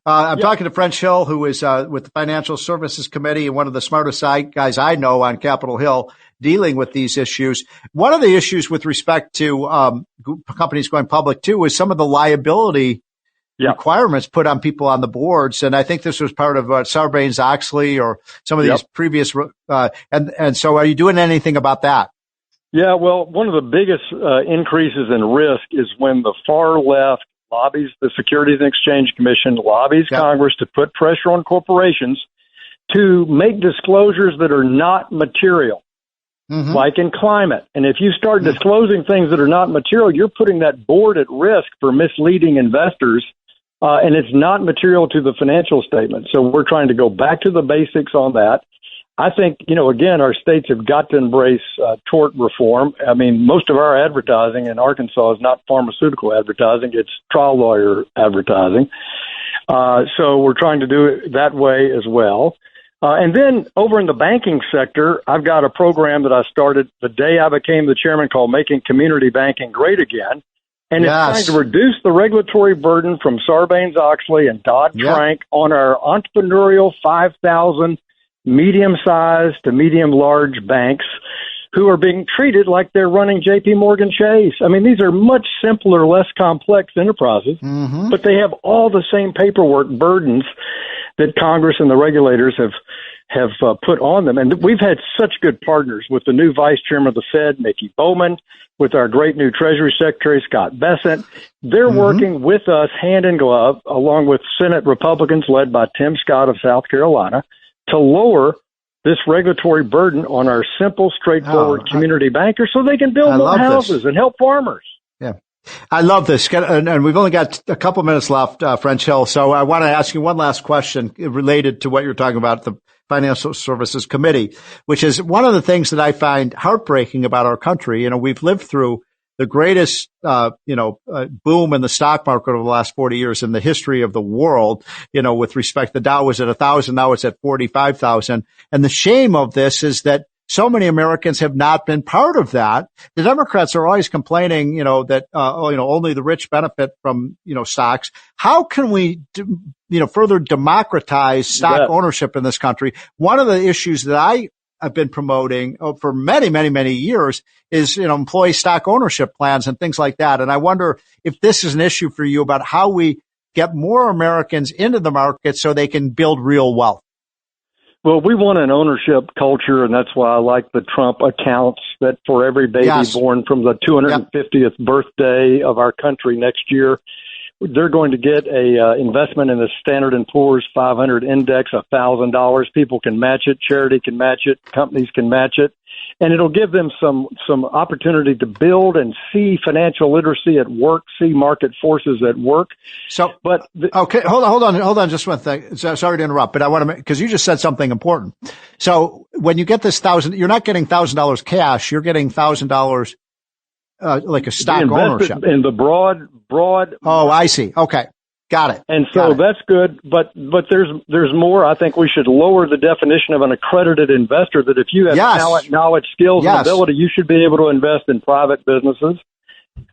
I'm talking to French Hill, who is with the Financial Services Committee and one of the smartest guys I know on Capitol Hill dealing with these issues. One of the issues with respect to companies going public, too, is some of the liability requirements put on people on the boards. And I think this was part of Sarbanes-Oxley or some of these previous and so are you doing anything about that? Yeah, well, one of the biggest increases in risk is when the far left lobbies the Securities and Exchange Commission, lobbies Congress to put pressure on corporations to make disclosures that are not material, like in climate. And if you start disclosing things that are not material, you're putting that board at risk for misleading investors, and it's not material to the financial statement. So we're trying to go back to the basics on that. I think, again, our states have got to embrace tort reform. I mean, most of our advertising in Arkansas is not pharmaceutical advertising. It's trial lawyer advertising. So we're trying to do it that way as well. And then over in the banking sector, I've got a program that I started the day I became the chairman called Making Community Banking Great Again. And it's trying to reduce the regulatory burden from Sarbanes-Oxley and Dodd-Frank on our entrepreneurial 5,000 medium-sized to medium-large banks who are being treated like they're running J.P. Morgan Chase. I mean, these are much simpler, less complex enterprises, but they have all the same paperwork burdens that Congress and the regulators have put on them. And we've had such good partners with the new vice chairman of the Fed, Mickey Bowman, with our great new Treasury Secretary, Scott Bessent. They're working with us hand in glove, along with Senate Republicans led by Tim Scott of South Carolina, to lower this regulatory burden on our simple, straightforward community bankers so they can build more houses and help farmers. Yeah. I love this. And we've only got a couple minutes left, French Hill. So I want to ask you one last question related to what you're talking about, the Financial Services Committee, which is one of the things that I find heartbreaking about our country. We've lived through the greatest, boom in the stock market over the last 40 years in the history of the world, with respect, the Dow was at 1,000, now it's at 45,000. And the shame of this is that so many Americans have not been part of that. The Democrats are always complaining, that, only the rich benefit from, stocks. How can we, further democratize stock ownership in this country? One of the issues that I've been promoting for many, many, many years is, employee stock ownership plans and things like that. And I wonder if this is an issue for you about how we get more Americans into the market so they can build real wealth. Well, we want an ownership culture, and that's why I like the Trump accounts that for every baby born from the 250th birthday of our country next year, they're going to get a investment in the Standard & Poor's 500 index, $1,000. People can match it. Charity can match it. Companies can match it. And it'll give them some opportunity to build and see financial literacy at work, see market forces at work. So, okay, hold on, just one thing. Sorry to interrupt, but I want to because you just said something important. So when you get this you're not getting $1,000 cash. You're getting $1,000 like a stock ownership in the broad. Oh, I see. Okay. Got it. And so that's good, but there's more. I think we should lower the definition of an accredited investor, that if you have talent, knowledge, skills, and ability, you should be able to invest in private businesses.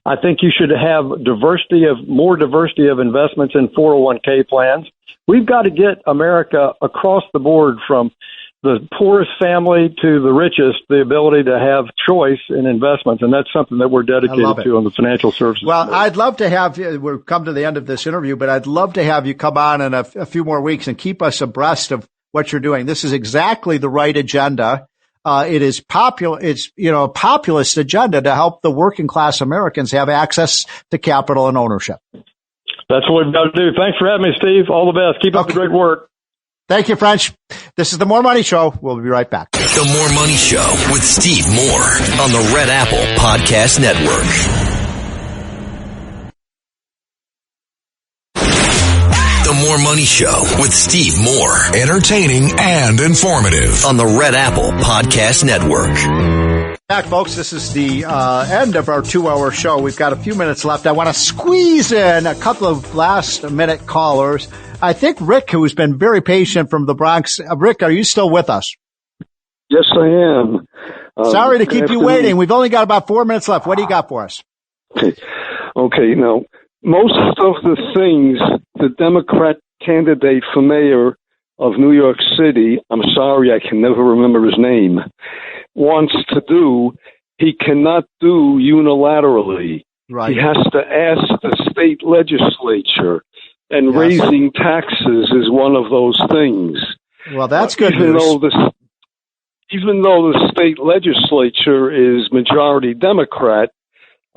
I think you should have more diversity of investments in 401k plans. We've got to get America across the board from the poorest family to the richest the ability to have choice in investments, and that's something that we're dedicated to on the Financial Services. Well, I'd love to have you, we've come to the end of this interview, but I'd love to have you come on in a few more weeks and keep us abreast of what you're doing. This is exactly the right agenda. It is it's, a populist agenda to help the working class Americans have access to capital and ownership. That's what we've got to do. Thanks for having me, Steve. All the best. Keep up the great work. Thank you, French. This is the More Money Show. We'll be right back. The More Money Show with Steve Moore on the Red Apple Podcast Network. The More Money Show with Steve Moore. Entertaining and informative on the Red Apple Podcast Network. Back, folks. This is the end of our 2-hour show. We've got a few minutes left. I want to squeeze in a couple of last-minute callers. I think Rick, who's been very patient from the Bronx. Rick, are you still with us? Yes, I am. Sorry to keep you waiting. We've only got about 4 minutes left. What do you got for us? Okay, now, most of the things the Democrat candidate for mayor of New York City, I'm sorry, I can never remember his name, wants to do, he cannot do unilaterally. Right. He has to ask the state legislature. And yes. Raising taxes is one of those things. Well, that's good even news. Even though the state legislature is majority Democrat,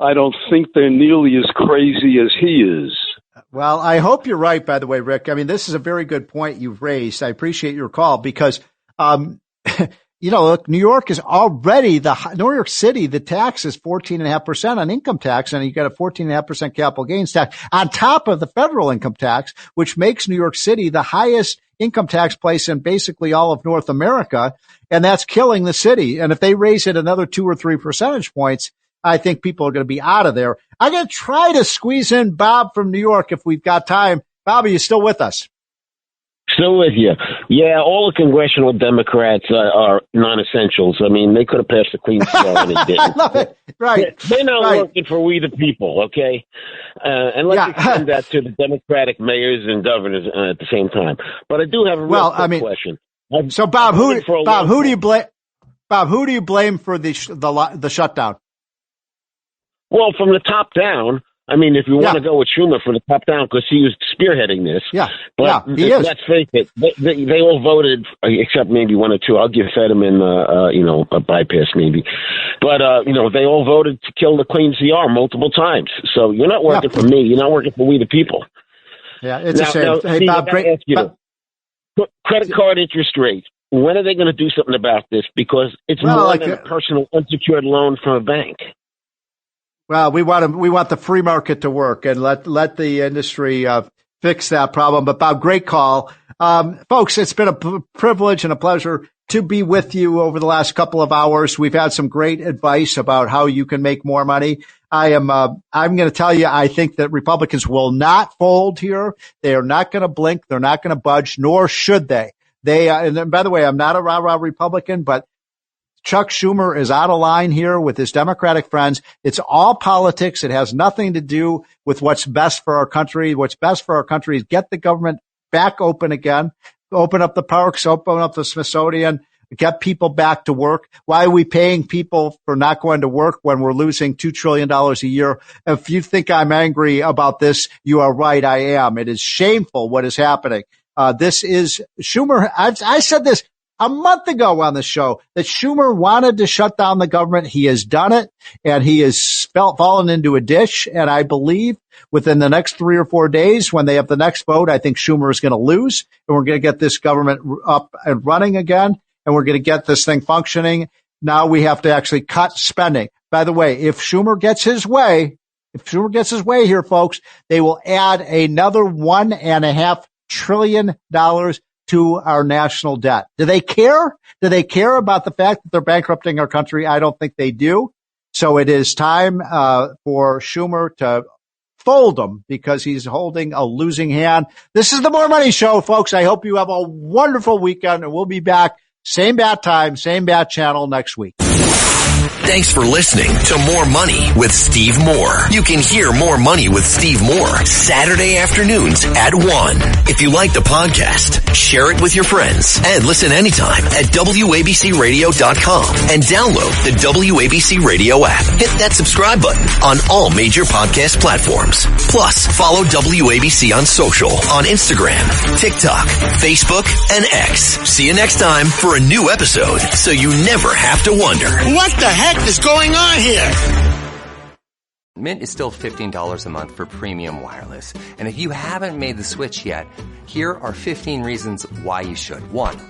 I don't think they're nearly as crazy as he is. Well, I hope you're right, by the way, Rick. I mean, this is a very good point you've raised. I appreciate your call because, look, New York is already New York City, the tax is 14.5% on income tax, and you got a 14.5% capital gains tax on top of the federal income tax, which makes New York City the highest income tax place in basically all of North America. And that's killing the city. And if they raise it another 2 or 3 percentage points, I think people are going to be out of there. I'm going to try to squeeze in Bob from New York if we've got time. Bob, are you still with us? Still with you. Yeah, all the congressional Democrats are non-essentials. I mean, they could have passed the Clean Bill and they didn't. I love it. Right. They're not working for we the people, okay? And let's extend that to the Democratic mayors and governors at the same time. But I do have a real quick question. So, Bob, who do you blame? Bob, who do you blame for the shutdown? Well, from the top down, I mean, if you want to go with Schumer from the top down, because he was spearheading this. But he is. Let's face it, they all voted, except maybe 1 or 2. I'll give Fetterman, a bypass maybe. But, they all voted to kill the Clean CR multiple times. So you're not working for me. You're not working for we the people. Yeah, it's a shame. Hey, Steve, Bob, great. Credit card interest rate. When are they going to do something about this? Because it's more than a personal unsecured loan from a bank. Well, we want the free market to work and let the industry fix that problem. But Bob, great call. Folks, it's been a privilege and a pleasure to be with you over the last couple of hours. We've had some great advice about how you can make more money. I'm going to tell you, I think that Republicans will not fold here. They are not going to blink. They're not going to budge, nor should they. And by the way, I'm not a rah-rah Republican, but Chuck Schumer is out of line here with his Democratic friends. It's all politics. It has nothing to do with what's best for our country. What's best for our country is get the government back open again, open up the parks, open up the Smithsonian, get people back to work. Why are we paying people for not going to work when we're losing $2 trillion a year? If you think I'm angry about this, you are right. I am. It is shameful what is happening. This is Schumer. I said this a month ago on the show that Schumer wanted to shut down the government. He has done it, and he has fallen into a ditch. And I believe within the next 3 or 4 days, when they have the next vote, I think Schumer is going to lose, and we're going to get this government up and running again, and we're going to get this thing functioning. Now we have to actually cut spending. By the way, if Schumer gets his way here, folks, they will add another $1.5 trillion to our national debt. Do they care? Do they care about the fact that they're bankrupting our country? I don't think they do. So it is time for Schumer to fold them because he's holding a losing hand. This is the More Money Show, folks. I hope you have a wonderful weekend, and we'll be back same bat time, same bat channel next week. Thanks for listening to More Money with Steve Moore. You can hear More Money with Steve Moore Saturday afternoons at 1. If you like the podcast, share it with your friends and listen anytime at WABCRadio.com and download the WABC Radio app. Hit that subscribe button on all major podcast platforms. Plus, follow WABC on social on Instagram, TikTok, Facebook, and X. See you next time for a new episode so you never have to wonder, what the heck is going on here? Mint is still $15 a month for premium wireless. And if you haven't made the switch yet, here are 15 reasons why you should. 1,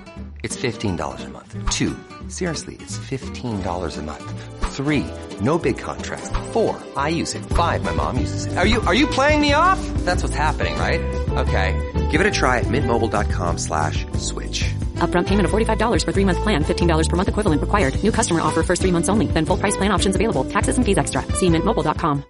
it's $15 a month. 2, seriously, it's $15 a month. 3, no big contrast. 4, I use it. 5, my mom uses it. Are you playing me off? That's what's happening, right? Okay, give it a try at mintmobile.com/switch. Upfront payment of $45 for 3-month plan, $15 per month equivalent required. New customer offer first 3 months only. Then full price plan options available. Taxes and fees extra. See mintmobile.com.